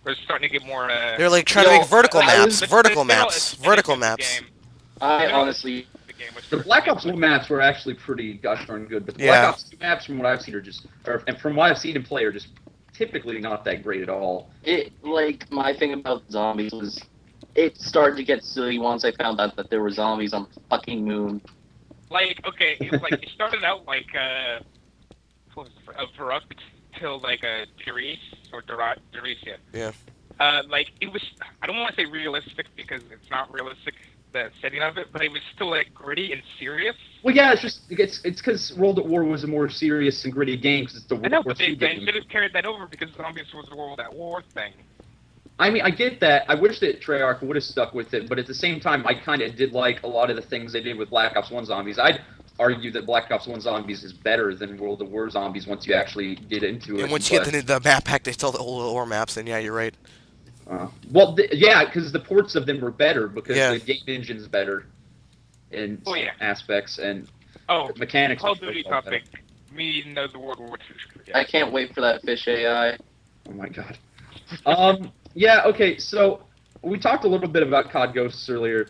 was starting to get more. They're like trying to Yo, make vertical I maps. was- Vertical the general maps. aesthetic Vertical of the maps. game- I honestly... The game was The Black Ops 1 maps were actually pretty gosh darn good, but the Yeah. Black Ops 2 maps, from what I've seen, and from what I've seen in play, are just typically not that great at all. Like, my thing about zombies was... It started to get silly once I found out that there were zombies on the fucking moon. Like, okay, it was like it started out like what was it, Varuk till like Therese or Therese, yeah. Yeah. Like it was. I don't want to say realistic because it's not realistic, the setting of it, but it was still like gritty and serious. Well, yeah, it's because World at War was a more serious and gritty game because it's the I World know, War but they II game. should have carried that over because zombies was the World at War thing. I mean, I get that. I wish that Treyarch would have stuck with it, but at the same time, I kind of did like a lot of the things they did with Black Ops 1 Zombies. I'd argue that Black Ops 1 Zombies is better than World at War Zombies once you actually get into it. And once you get the map pack, they tell the whole war maps, then yeah, you're right. Well, yeah, because the ports of them were better because Yeah. the game engine's better in some yeah. aspects and Oh, mechanics. Call are of Duty so much better. topic. Me know the World War II. I can't wait for that fish AI. Oh my god. Yeah, okay, so we talked a little bit about COD Ghosts earlier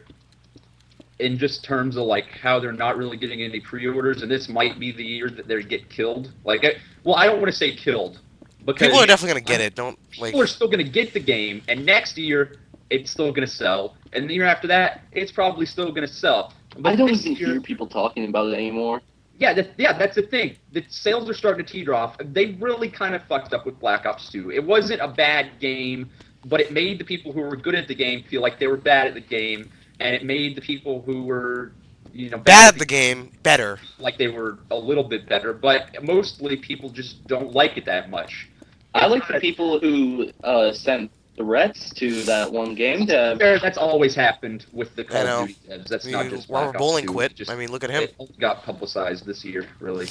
in just terms of like how they're not really getting any pre-orders, and this might be the year that they get killed. Like, I don't want to say killed, because People are definitely gonna get it. Don't like. people are still going to get the game, and next year it's still going to sell, and the year after that it's probably still going to sell. But I don't this even year- hear people talking about it anymore. Yeah, that's the thing. The sales are starting to teeter off. They really kind of fucked up with Black Ops 2. It wasn't a bad game, but it made the people who were good at the game feel like they were bad at the game, and it made the people who were, you know, Bad at the game, better. like they were a little bit better. But mostly people just don't like it that much. I like the people who sent threats to that one game dev. That's always happened with the Call know. of Duty devs. That's I not mean, just Black Robert Ops Bowling 2. quit. Just, I mean, look at him. it only got publicized this year, really.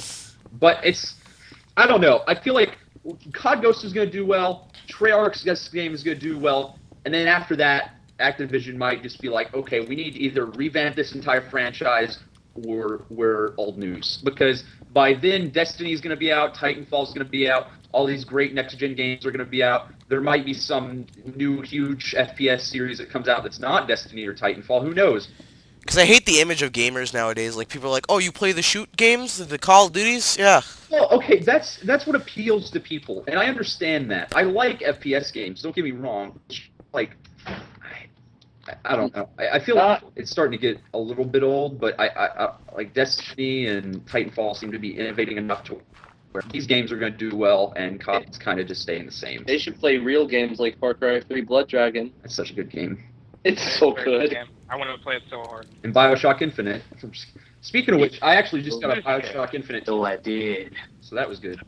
But I don't know. I feel like COD Ghost is going to do well. Treyarch's game is going to do well. And then after that, Activision might just be like, okay, we need to either revamp this entire franchise or we're old news. Because by then, Destiny's going to be out, Titanfall's going to be out, all these great next-gen games are going to be out. There might be some new huge FPS series that comes out that's not Destiny or Titanfall. Who knows? Because I hate the image of gamers nowadays. Like, people are like, oh, you play the shoot games? The Call of Duties? Yeah. Well, okay, that's what appeals to people, and I understand that. I like FPS games. Don't get me wrong. Like, I don't know. I feel like it's starting to get a little bit old, but I like Destiny and Titanfall seem to be innovating enough to where these games are going to do well, and COD's kind of just staying the same. They should play real games like Far Cry 3 Blood Dragon. It's such a good game. It's so Very good. game. I want to play it so hard. And Bioshock Infinite. Speaking of which, I actually just got a Bioshock Infinite. So I did. So that was good.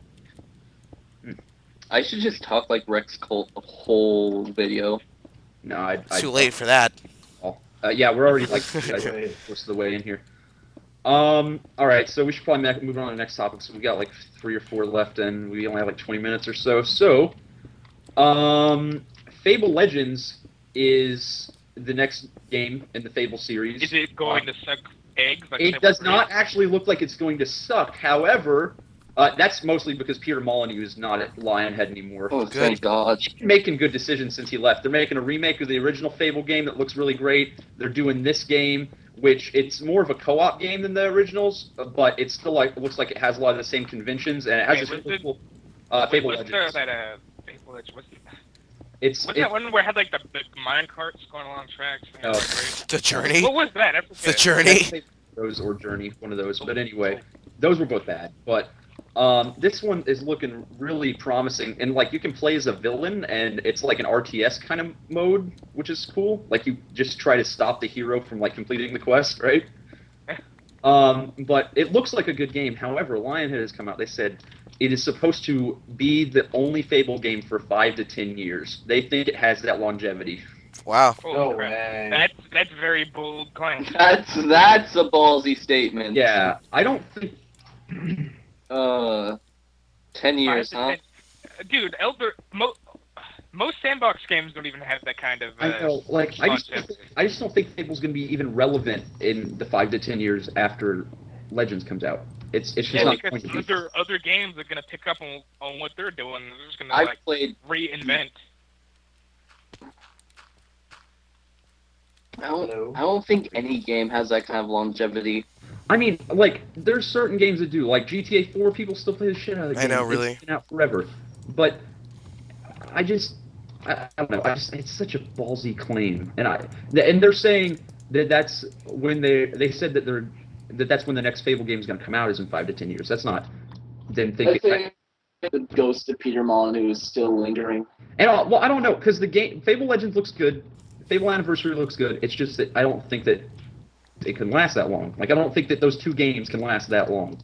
I should just talk like Rex Colt the whole video. No, I. Too late for that. Yeah, we're already like Wait. most of the way in here. All right, so we should probably move on to the next topic. So we got like 3 or 4 left, and we only have like 20 minutes or so. So, Fable Legends is the next game in the Fable series. Is it going to suck eggs? Like It does not actually look like it's going to suck. However, that's mostly because Peter Molyneux is not at Lionhead anymore. Oh, Good. thank God. He's been making good decisions since he left. They're making a remake of the original Fable game that looks really great. They're doing this game, which it's more of a co-op game than the originals, but it's still like looks like it has a lot of the same conventions, and it has this really cool Fable Legends. Fable Legends? It's What's that one where it had like the mine carts going along tracks? Oh. The Journey? What was that? I The forget. Journey? Those or Journey, one of those. But anyway, those were both bad. But this one is looking really promising, and like you can play as a villain, and it's like an RTS kind of mode, which is cool. Like you just try to stop the hero from like completing the quest, right? But it looks like a good game. However, Lionhead has come out. They said it is supposed to be the only Fable game for 5 to 10 years. They think it has that longevity. Wow. Holy No crap. way. That's very bold claim. That's a ballsy statement. Yeah, I don't think. 10 years, huh? Dude, most sandbox games don't even have that kind of. I know, like I just don't think Fable's going to be even relevant in the 5 to 10 years after Legends comes out. It's just Yeah, not because going to be. other games are gonna pick up on what they're doing. They're just gonna I like played. reinvent. I don't think any game has that kind of longevity. I mean, like there's certain games that do, like GTA 4. People still play the shit out of the I game. know, It's really. been out forever, but I don't know. It's such a ballsy claim, and they're saying that that's when they said that that's when the next Fable game is going to come out is in 5 to 10 years. That's not. Didn't I think. think the ghost of Peter Molyneux is still lingering. And well, I don't know because the game Fable Legends looks good, Fable Anniversary looks good. It's just that I don't think that it can last that long. Like I don't think that those 2 games can last that long.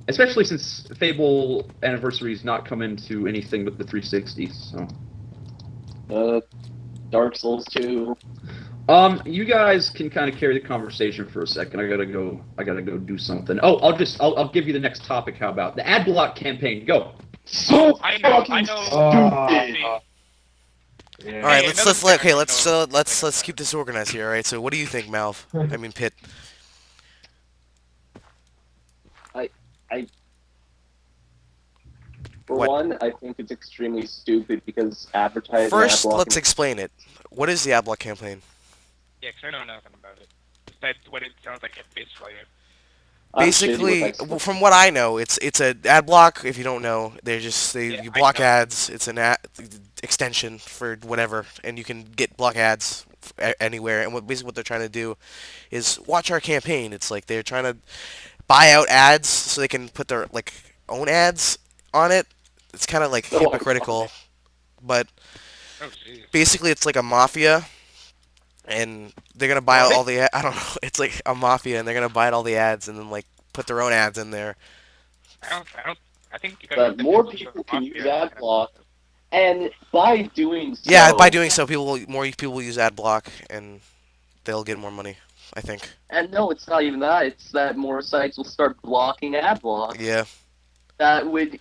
Especially since Fable Anniversary is not coming to anything but the 360. So. Dark Souls 2. You guys can kind of carry the conversation for a second. I gotta go do something. Oh, I'll give you the next topic. How about the ad block campaign? Go. So I know. stupid. Yeah. All right, Hey, let's keep this organized here. All right, so what do you think, Malv? I mean, Pitt. For What? one, I think it's extremely stupid because advertising. First, ad blocking- let's explain it. What is the ad block campaign? Yeah, 'cause I know nothing about it. That's what it sounds like at face value. I'm shitty Basically, with that stuff. from what I know, it's an ad block. If you don't know, Yeah, you I block know. ads. It's an ad extension for whatever, and you can get block ads anywhere. And basically what they're trying to do is watch our campaign. It's like they're trying to buy out ads so they can put their like own ads on it. It's kind of like Oh, hypocritical, but Oh, jeez. basically it's like a mafia. And they're gonna buy out all the I don't know. It's like a mafia, and they're gonna buy out all the ads, and then like put their own ads in there. I think you But more people can use ad block, and by doing so, Yeah, by doing so, more people will use ad block, and they'll get more money. I think. And no, it's not even that. It's that more sites will start blocking ad blocks. Yeah. That would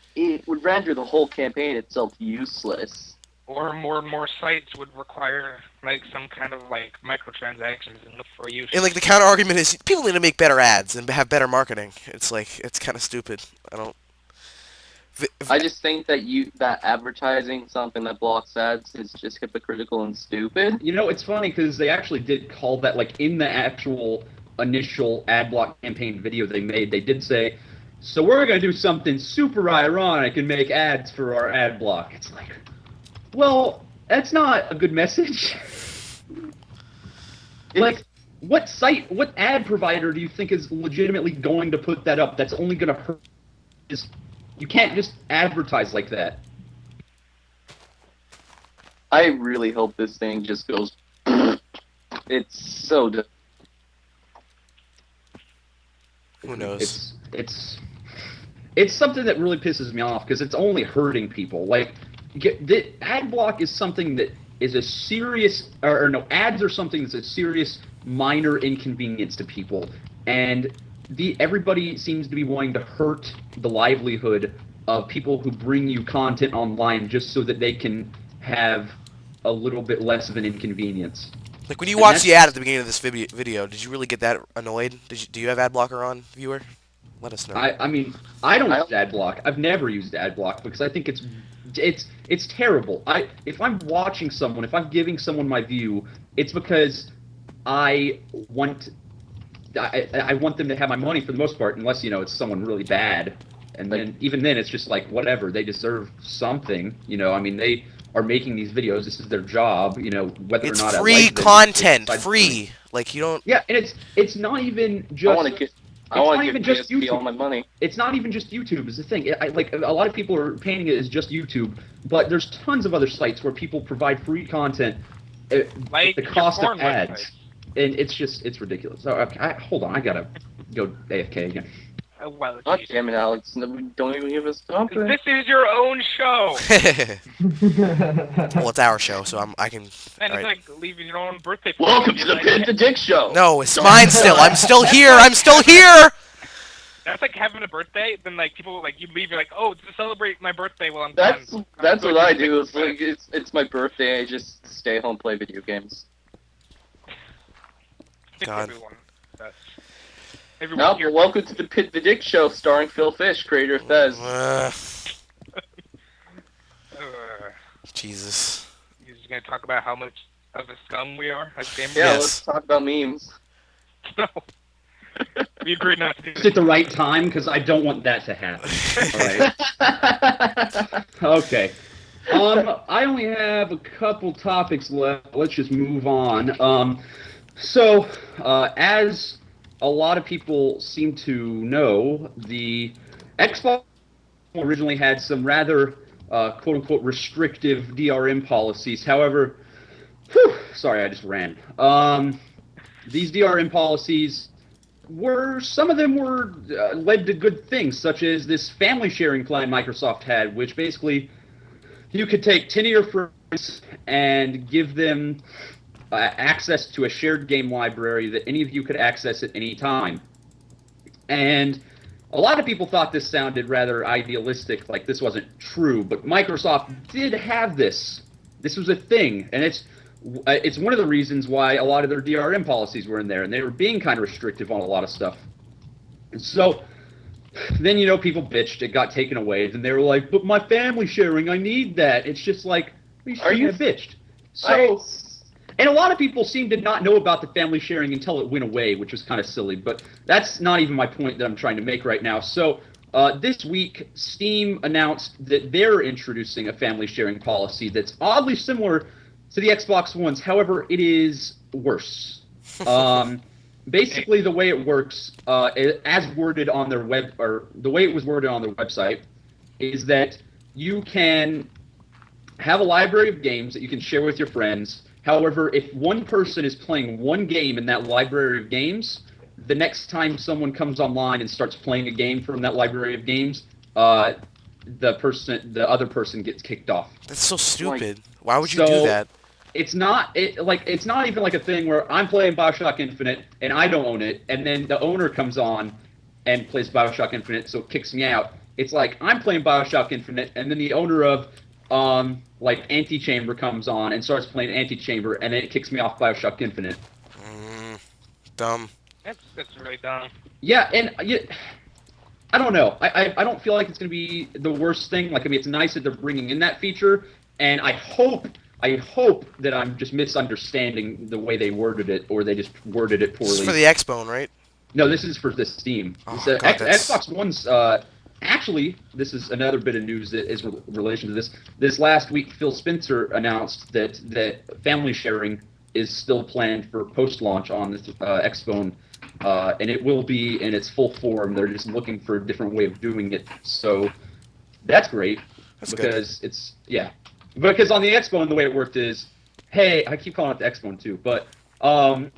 render the whole campaign itself useless. Or more sites would require like some kind of like microtransactions and look for use. And like the counter argument is people need to make better ads and have better marketing. It's like it's kind of stupid. I don't. I just think that advertising something that blocks ads is just hypocritical and stupid. You know, it's funny because they actually did call that, like, in the actual initial ad block campaign video they made, they did say, so we're going to do something super ironic and make ads for our ad block. It's like, well, that's not a good message. Like, what ad provider do you think is legitimately going to put that up? That's only going to hurt. You can't just advertise like that. I really hope this thing just goes. It's so. Who knows? It's something that really pisses me off because it's only hurting people. Like, the ad block is something that is a serious, or no, ads are something that's a serious minor inconvenience to people, and everybody seems to be wanting to hurt the livelihood of people who bring you content online just so that they can have a little bit less of an inconvenience. Like when you watch the ad at the beginning of this video, did you really get that annoyed? Do you have ad blocker on, viewer? Let us know. I mean, I don't use ad block. I've never used ad block because I think it's terrible. If I'm watching someone, if I'm giving someone my view, it's because I want them to have my money for the most part, unless it's someone really bad, and then even then it's just like whatever, they deserve something. I mean, they are making these videos. This is their job. Whether It's or not free I like them, content, free. Like you don't. Yeah, and it's not even just. I want to even give just PSP YouTube. all my money. It's not even just YouTube is the thing. Like a lot of people are painting it as just YouTube, but there's tons of other sites where people provide free content at the cost of ads, and it's ridiculous. So hold on, I gotta go AFK again. Well, God damn it, Alex! Don't even give us something. this is your own show. Well, it's our show, so I can. And it's Right. like leaving your own birthday. Welcome to the Pit the Dick Show. No, it's mine still. I'm still here. I'm still here. That's like having a birthday. Then like people you leave. You're like, oh, to celebrate my birthday while I'm That's gone. that's what I do. It's like it's my birthday. I just stay home, play video games. God. Everyone Now, here. welcome to the Pit the Dick Show, starring Phil Fish, creator of Fez. Jesus. You're just gonna talk about how much of a scum we are as gamers? Yeah, Yes. let's talk about memes. No. We agreed not to do Just at the right time because I don't want that to happen. All right. Okay. I only have a couple topics left. Let's just move on. So, as a lot of people seem to know, the Xbox originally had some rather quote-unquote restrictive DRM policies. However, sorry, I just ran. These DRM policies some of them were led to good things, such as this family sharing plan Microsoft had, which basically you could take 10 of your friends and give them access to a shared game library that any of you could access at any time. And a lot of people thought this sounded rather idealistic, like this wasn't true, but Microsoft did have this. This was a thing, and it's one of the reasons why a lot of their DRM policies were in there, and they were being kind of restrictive on a lot of stuff. And so then, people bitched, it got taken away, and they were like, but my family sharing, I need that. It's just like, are you bitched? So, and a lot of people seem to not know about the family sharing until it went away, which was kind of silly, but that's not even my point that I'm trying to make right now. So, this week, Steam announced that they're introducing a family sharing policy that's oddly similar to the Xbox One's. However, it is worse. Basically, the way it works, as worded on their the way it was worded on their website, is that you can have a library of games that you can share with your friends. However, if one person is playing one game in that library of games, the next time someone comes online and starts playing a game from that library of games, the other person gets kicked off. That's so stupid. Why would you do that? It's not even like a thing where I'm playing BioShock Infinite and I don't own it, and then the owner comes on and plays BioShock Infinite, so it kicks me out. It's like I'm playing BioShock Infinite, and then the owner of Antichamber comes on and starts playing Antichamber, and then it kicks me off BioShock Infinite. Dumb. That's really dumb. Yeah, and I don't know. I don't feel like it's going to be the worst thing. Like, I mean, it's nice that they're bringing in that feature, and I hope that I'm just misunderstanding the way they worded it, or they just worded it poorly. This is for the Xbone, right? No, this is for the Steam. Oh, God, Xbox One's... actually, this is another bit of news that is in relation to this. This last week, Phil Spencer announced that family sharing is still planned for post-launch on the Xbone, and it will be in its full form. They're just looking for a different way of doing it. So that's great. That's because it's... Yeah. Because on the Xbone, the way it worked is, hey, I keep calling it the Xbone too, but Um,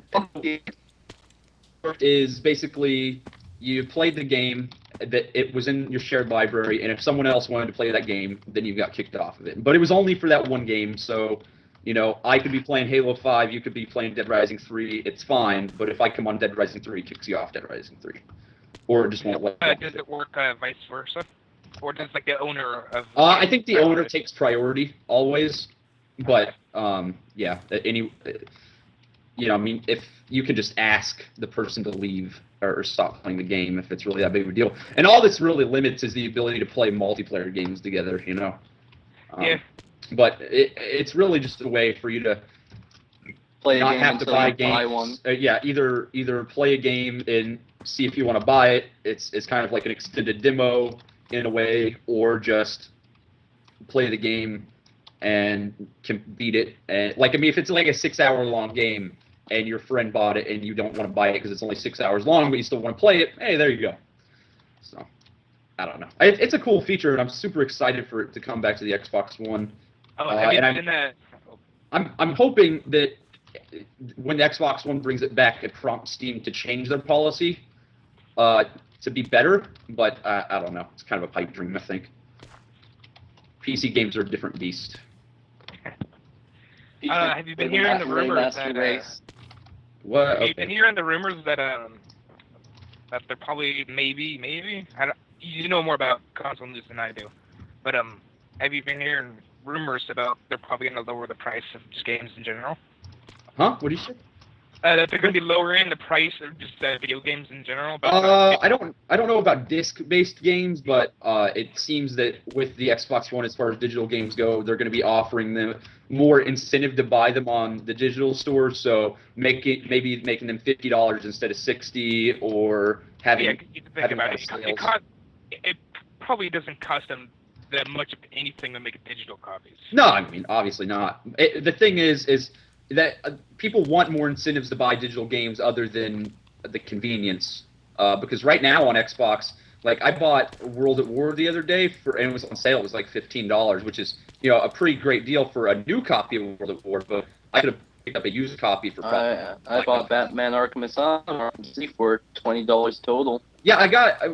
is basically you played the game that it was in your shared library, and if someone else wanted to play that game, then you got kicked off of it. But it was only for that one game, so I could be playing Halo 5, you could be playing Dead Rising 3. It's fine, but if I come on Dead Rising 3, it kicks you off Dead Rising 3, or just won't let. Does it work vice versa, or does like the owner of? I think the owner takes priority always, but yeah, I mean, if you could just ask the person to leave or stop playing the game if it's really that big of a deal. And all this really limits is the ability to play multiplayer games together, Yeah. But it's really just a way for you to Play not a game have to until buy you games. buy one. Yeah, either play a game and see if you want to buy it. It's kind of like an extended demo in a way, or just play the game and can beat it. And if it's like a 6-hour long game and your friend bought it and you don't want to buy it because it's only 6 hours long, but you still want to play it, hey, there you go. So, I don't know. It's a cool feature, and I'm super excited for it to come back to the Xbox One. Oh, have you been that? I'm hoping that when the Xbox One brings it back, it prompts Steam to change their policy to be better, but I don't know. It's kind of a pipe dream, I think. PC games are a different beast. Have you been hearing the rumors that? What? Have you been hearing the rumors that that they're probably maybe you know more about console news than I do, but have you been hearing rumors about they're probably going to lower the price of just games in general? Huh? What do you say? That they're going to be lowering the price of just video games in general. But, I don't know about disc-based games, but it seems that with the Xbox One, as far as digital games go, they're going to be offering them more incentive to buy them on the digital store. So maybe making them $50 instead of $60, or having you can think about it probably doesn't cost them that much of anything to make digital copies. No, I mean obviously not. The thing is that people want more incentives to buy digital games other than the convenience. Because right now on Xbox, like I bought World at War the other day and it was on sale. It was like $15, which is a pretty great deal for a new copy of World at War. But I could have picked up a used copy for. I bought Batman Arkham Asylum for $20 total. Yeah,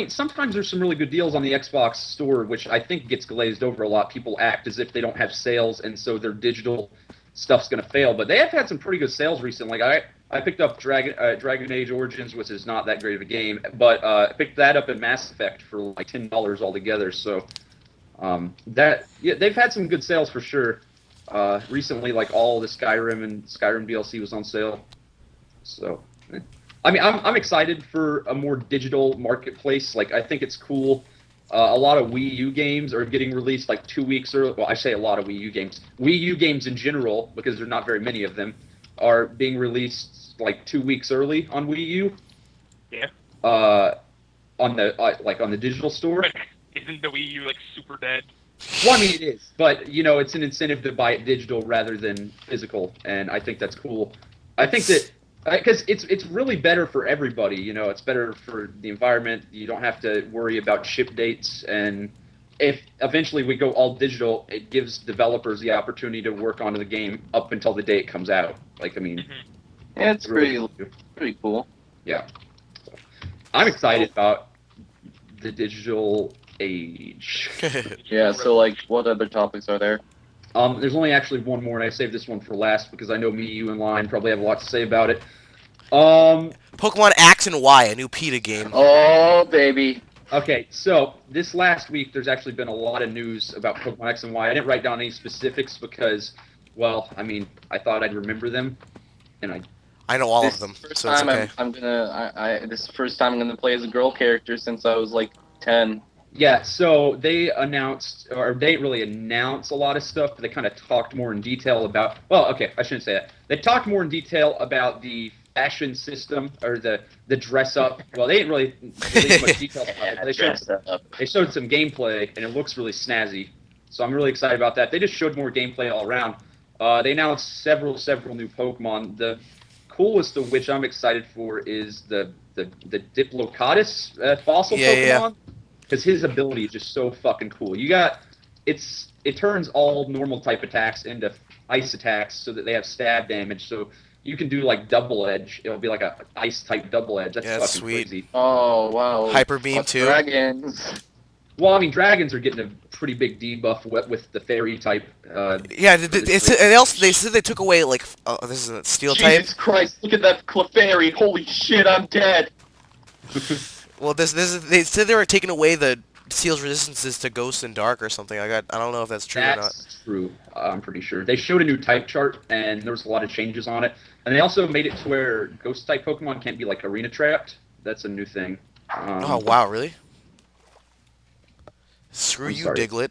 sometimes there's some really good deals on the Xbox store, which I think gets glazed over a lot. People act as if they don't have sales, and so their digital stuff's going to fail. But they have had some pretty good sales recently. Like I picked up Dragon Age Origins, which is not that great of a game, but I picked that up in Mass Effect for like $10 altogether. So they've had some good sales for sure. Recently, like all the Skyrim and Skyrim DLC was on sale. So. I mean, I'm excited for a more digital marketplace. Like, I think it's cool. A lot of Wii U games are getting released like 2 weeks early. Well, I say a lot of Wii U games. Wii U games in general, because there are not very many of them, are being released like 2 weeks early on Wii U. Yeah. On the digital store. But isn't the Wii U like super dead? Well, I mean, it is, but it's an incentive to buy it digital rather than physical, and I think that's cool. I think that. Because it's really better for everybody, it's better for the environment. You don't have to worry about ship dates, and if eventually we go all digital, it gives developers the opportunity to work on the game up until the day it comes out. Like, I mean, yeah, it's really pretty cool. Yeah, so, I'm excited about the digital age. Yeah. So, like, what other topics are there? There's only actually one more, and I saved this one for last because I know me, you, and Lion probably have a lot to say about it. Pokemon X and Y, a new PETA game. Oh, baby. Okay, so this last week, there's actually been a lot of news about Pokemon X and Y. I didn't write down any specifics because, well, I mean, I thought I'd remember them, and I know all of them, so it's okay. This is the first time I'm gonna play as a girl character since I was like 10. Yeah, so they announced, or they didn't really announce a lot of stuff, but they kind of talked more in detail about, well, okay, I shouldn't say that. They talked more in detail about the fashion system, or the dress-up. Well, they didn't really release much detail about it. They showed some gameplay, and it looks really snazzy. So I'm really excited about that. They just showed more gameplay all around. They announced several new Pokemon. The coolest of which I'm excited for is the Diplodocus fossil Pokemon. Yeah. Because his ability is just so fucking cool. It turns all normal type attacks into ice attacks so that they have stab damage. So you can do like double edge. It'll be like a ice type double edge. That's Yeah, fucking that's sweet. crazy. Oh wow. Hyper beam Plus too. Dragons. Well, I mean, dragons are getting a pretty big debuff with the fairy type. Yeah, they said they took away like this is a steel type. Jesus Christ! Look at that Clefairy. Holy shit! I'm dead. Well, they said they were taking away the steel's resistances to ghost and dark or something. I don't know if that's true or not. That's true. I'm pretty sure they showed a new type chart, and there was a lot of changes on it. And they also made it to where ghost type Pokemon can't be like arena trapped. That's a new thing. Oh wow, really? Screw I'm you, sorry. Diglett.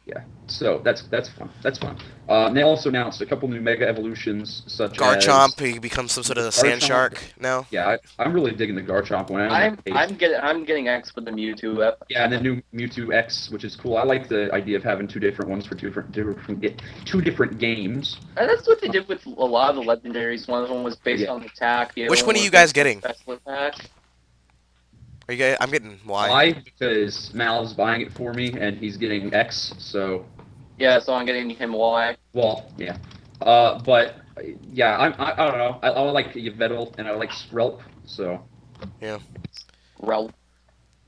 Yeah. So that's fun. That's fun. And they also announced a couple new Mega Evolutions, such Garchomp, as he becomes some sort of sand Garchomp. shark now. Yeah, I'm really digging the Garchomp one. I'm getting X with the Mewtwo. Yeah, and the new Mewtwo X, which is cool. I like the idea of having two different ones for two different games. And that's what they did with a lot of the legendaries. One of them was based on attack. The Which other one are was you guys based on getting? special attack. Are you guys? I'm getting Y. Why? Because Mal's buying it for me, and he's getting X. So, Yeah, so I'm getting him Y. well, yeah. But yeah, I don't know. I like Yveltal and I like Skrelp. So. Rel.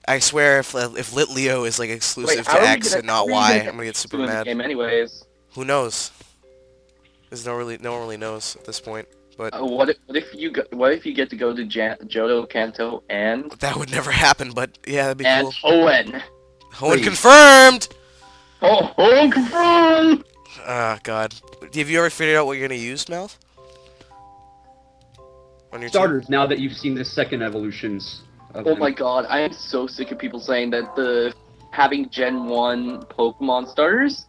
I swear, if Litleo is like exclusive Wait, to how are we X gonna- and how not are we Y, gonna I'm gonna get super Doing the mad. game anyways. Who knows? No one really knows at this point. But What if you get to go to Johto, Kanto, and that would never happen. But yeah, that'd be cool. Hoenn? Hoenn Please. confirmed. Oh, Hoenn confirmed! Ah, God. Have you ever figured out what you're gonna use, Mel? On your team? Starters, now that you've seen the second evolutions. Of Oh them. my god, I am so sick of people saying that having Gen 1 Pokemon starters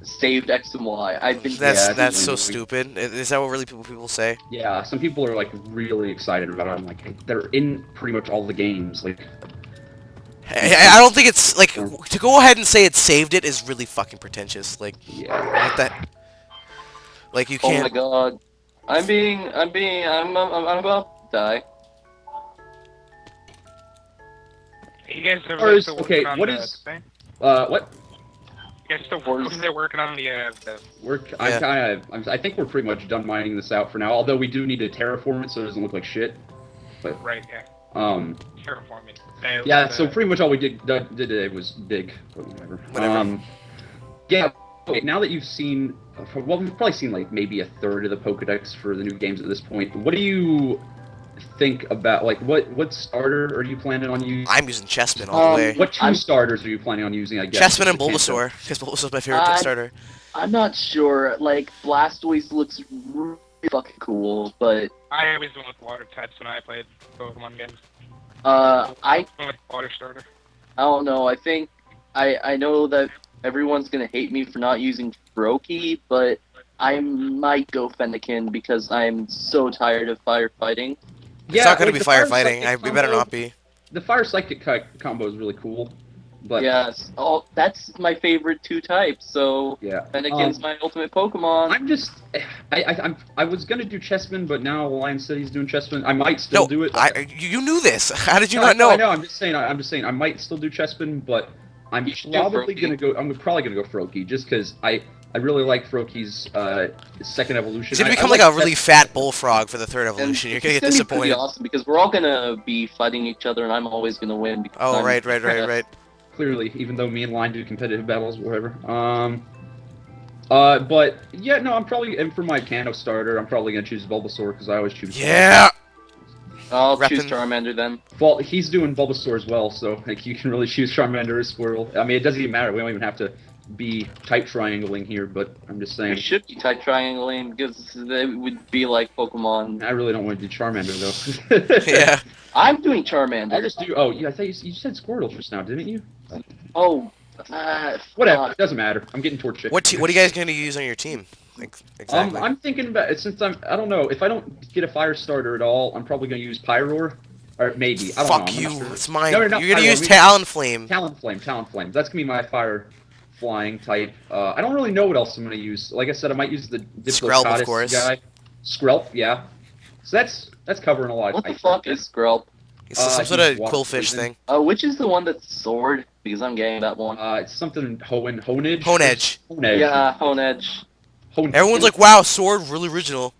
saved X and Y. I've been That's Yeah, that's so really- stupid. Is that what really people say? Yeah, some people are like really excited about it. I'm like, hey, they're in pretty much all the games. Like, I don't think it's like to go ahead and say it saved it is really fucking pretentious. Like yeah. what that? Like you Oh my can't. god. I'm about to die. You guys are Or is- still okay, working on what the is- thing? What You guys still working on the work? Yeah. I think we're pretty much done mining this out for now. Although we do need to terraform it so it doesn't look like shit. right, yeah. Terraforming. Yeah. So pretty much all we did today was dig. But whatever. Whatever. Yeah. Okay, now that you've seen, well, we've probably seen like maybe a third of the Pokedex for the new games at this point. What do you think about like what starter are you planning on using? I'm using Chessman all the way. What 2 I'm- starters are you planning on using? I guess Chessman and I can't tell. Bulbasaur, because Bulbasaur's my favorite I'm- starter. I'm not sure. Like, Blastoise looks really fucking cool, but I always went with water types when I played Pokemon games. I I went with water starter. don't know. I think I know that everyone's gonna hate me for not using Froakie, but I might go Fennekin because I'm so tired of firefighting. It's not gonna like, be the Fire firefighting. Psychic We better combo- not be. The Fire Psychic combo is really cool, but Yes. Oh, that's my favorite 2 types. So yeah. Fennekin's my ultimate Pokemon. I'm just, I was gonna do Chessman, but now Lion City's doing Chessman. I might still No, do it. you knew this. How did you No, not know? I know. I'm just saying. I might still do Chessman, but I'm You should do probably Froakie. gonna go. I'm probably gonna go Froakie just because I really like Froakie's second evolution. He's gonna I become like like a really that- fat bullfrog for the third And evolution. You're it's gonna get be pretty disappointed. awesome because we're all gonna be fighting each other, and I'm always gonna win. Because Oh, I'm right. best. Clearly, even though me and Lion do competitive battles, whatever. But yeah, no, I'm probably, and for my Kanto starter, I'm probably gonna choose Bulbasaur because I always choose. Yeah. I'll choose Reppin'. Charmander then. Well, he's doing Bulbasaur as well, so like you can really choose Charmander or Squirtle. I mean, it doesn't even matter. We don't even have to be type triangling here, but I'm just We saying. should be type triangling because it would be like Pokemon. I really don't want to do Charmander though. Yeah. I'm doing Charmander. I'll just do. Oh, yeah, I thought you said Squirtle just now, didn't you? Oh, Whatever. It doesn't matter. I'm getting torch chick. What are you guys gonna use on your team? Like, exactly. I'm thinking about it since I don't know if I don't get a fire starter at all. I'm probably gonna use Pyroar, or maybe. I don't know. Fuck I'm you. not sure. It's mine. No, no, not You're gonna Pyroar, use we- Talonflame. Talonflame. That's gonna be my fire flying type. I don't really know what else I'm gonna use. Like I said, I might use the Skrelp, of Diplodotus course. guy. Skrelp, yeah. So that's covering a lot. what the I fuck think. is Skrelp? It's some he's sort of water quillfish poison. thing. Which is the one that's sword? Because I'm getting that one. It's something Honedge. Honedge. Honedge. Yeah, Honedge. Honedge. Everyone's like, wow, sword, really original.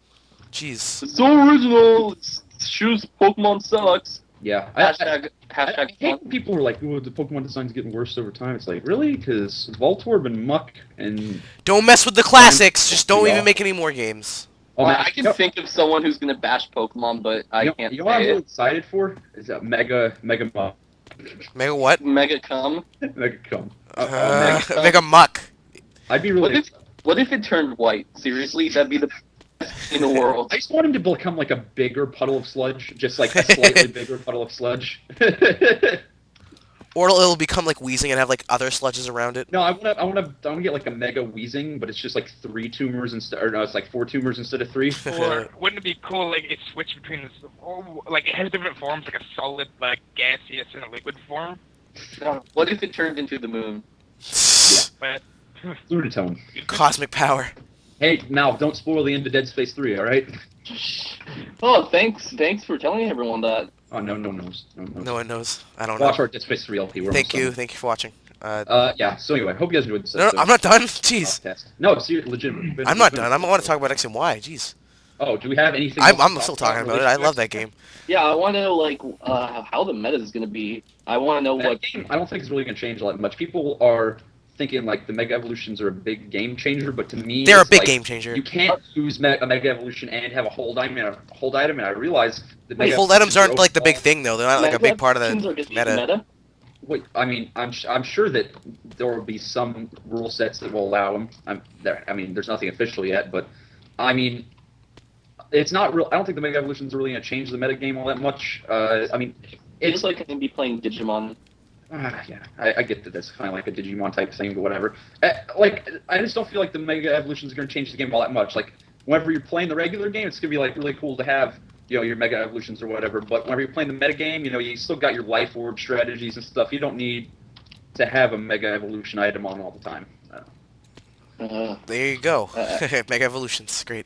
Jeez. It's so original. Shoes Pokemon sucks. Yeah. Hashtag I hate when people were like, "Oh, the Pokemon design's getting worse over time." It's like, really? Because Voltorb and Muck and Don't mess with the classics. Just don't even make any more games. oh man, I can think of someone who's gonna bash Pokemon, but I can't You know what I'm say really it. excited for? Is that Mega Muck. Mega what? Mega Cum. Mega Cum. Mega Muck. I'd be really. What if it turned white? Seriously, that'd be the best in the world. I just want him to become like a bigger puddle of sludge, just like a slightly bigger puddle of sludge. Or it'll become like Weezing and have like other sludges around it. No, I want to get like a Mega Weezing, but it's just like 3 tumors instead, or no, it's like 4 tumors instead of 3. Or wouldn't it be cool, like, it switched between this, like, it has different forms, like a solid, like, gaseous and a liquid form? What if it turned into the moon? But, Lunatone. Cosmic power. Hey, now don't spoil the end of Dead Space 3, all right? Oh, thanks for telling everyone that. Oh no. No one knows. I don't know. Watch our Dead Space 3 LP. Thank you for watching. Yeah. So anyway, hope you guys enjoyed this. No, I'm not done. Jeez. No, seriously, legitimately. I'm not done. I want to talk about X and Y. Jeez. Oh, do we have anything? I'm still talking about it. I love that game. Yeah, I want to know like how the meta is gonna be. I want to know That what. game, I don't think it's really going to change all that much. People are thinking like the Mega Evolutions are a big game changer, but to me, They're a it's big like, game changer. You can't use a Mega Evolution and have a hold item and I realize the Mega Hold items aren't Evolutions like the are big thing though. They're not like a big part of Mega the evolutions are just meta. Wait, I mean, I'm sure that there will be some rule sets that will allow them. I mean, there's nothing official yet, but I mean, it's not real. I don't think the Mega Evolutions are really going to change the meta game all that much. I mean, It's just like I'm gonna be playing Digimon. yeah, I get that that's kind of like a Digimon type thing, but whatever. Like, I just don't feel like the Mega Evolutions are going to change the game all that much. Like, whenever you're playing the regular game, it's going to be like really cool to have, you know, your Mega Evolutions or whatever. But whenever you're playing the meta game, you know, you still got your Life Orb strategies and stuff. You don't need to have a Mega Evolution item on all the time. There you go. Mega Evolutions, great.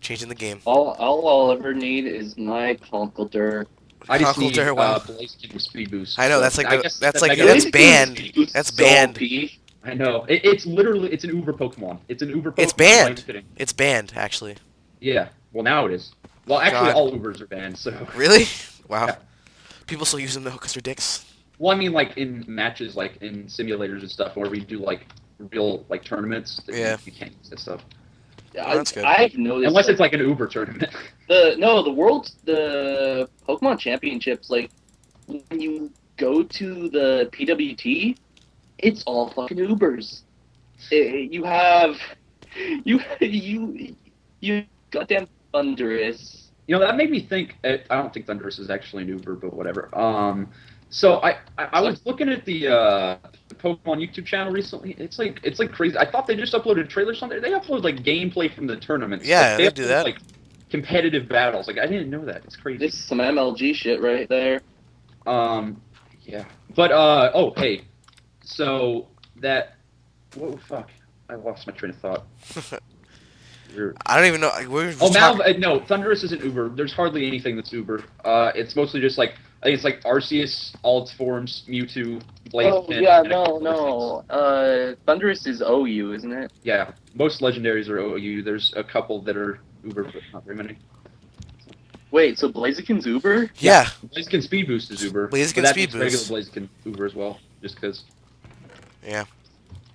Changing the game. All I'll ever need is my Conkeldurr. I just need Conkeldurr, wow. Blaziken with Speed Boost. I know, So that's like I the- guess that's the like- Mega that's Evolution- banned. That's banned. I know. It's literally it's an Uber Pokemon. It's an Uber Pokemon. It's banned. I'm kidding. It's banned, actually. Yeah. Well, now it is. Well, actually, God. all Ubers are banned. So. Really? Wow. Yeah. People still use them though because they're dicks. Well, I mean, like in matches, like in simulators and stuff, where we do like real like tournaments. Yeah. You can't use that stuff That's good. I've noticed. unless it's like an Uber tournament. the Pokemon Championships. Like when you go to the PWT, it's all fucking Ubers. You have you goddamn Thundurus. You know, that made me think. I don't think Thundurus is actually an Uber, but whatever. So I was looking at the Pokemon YouTube channel recently. It's like crazy. I thought they just uploaded trailers on there. They upload like gameplay from the tournaments. Yeah, Like, they upload, do that. Like competitive battles. Like I didn't know that. It's crazy. This is some MLG shit right there. Yeah. But oh hey, so that whoa fuck, I lost my train of thought. I don't even know. We're just Oh, talking- no, Thundurus isn't Uber. There's hardly anything that's Uber. It's mostly just like, I think it's like Arceus, all its forms, Mewtwo, Blaziken. Oh yeah, and a couple no. other things. Thundurus is OU, isn't it? Yeah, most legendaries are OU. There's a couple that are Uber, but not very many. Wait, so Blaziken's Uber? Yeah. Blaziken Speed Boost is Uber. Blaziken but that Speed makes Boost. regular Blaziken Uber as well, just because. Yeah.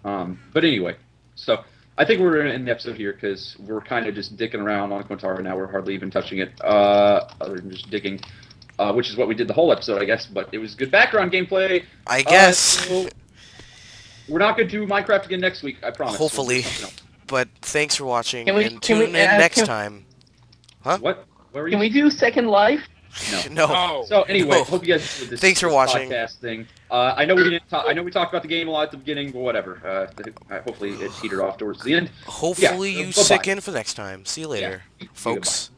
But anyway, so I think we're in the episode here because we're kind of just dicking around on Kontara now. We're hardly even touching it, other than just digging, which is what we did the whole episode, I guess. But it was good background gameplay. I guess. So we're not going to do Minecraft again next week, I promise. Hopefully. We'll do something But thanks for watching Can we- and can tune we in add- next can- time. else. What? Where were you? Can we do Second Life? No. No. Oh, So anyway, No. hope you guys enjoyed this. Thanks for this watching. Podcast thing. I know we didn't. I know we talked about the game a lot at the beginning, but whatever. Hopefully it petered off towards the end. Hopefully Yeah, you bye-bye. sick in for next time. See you later, folks.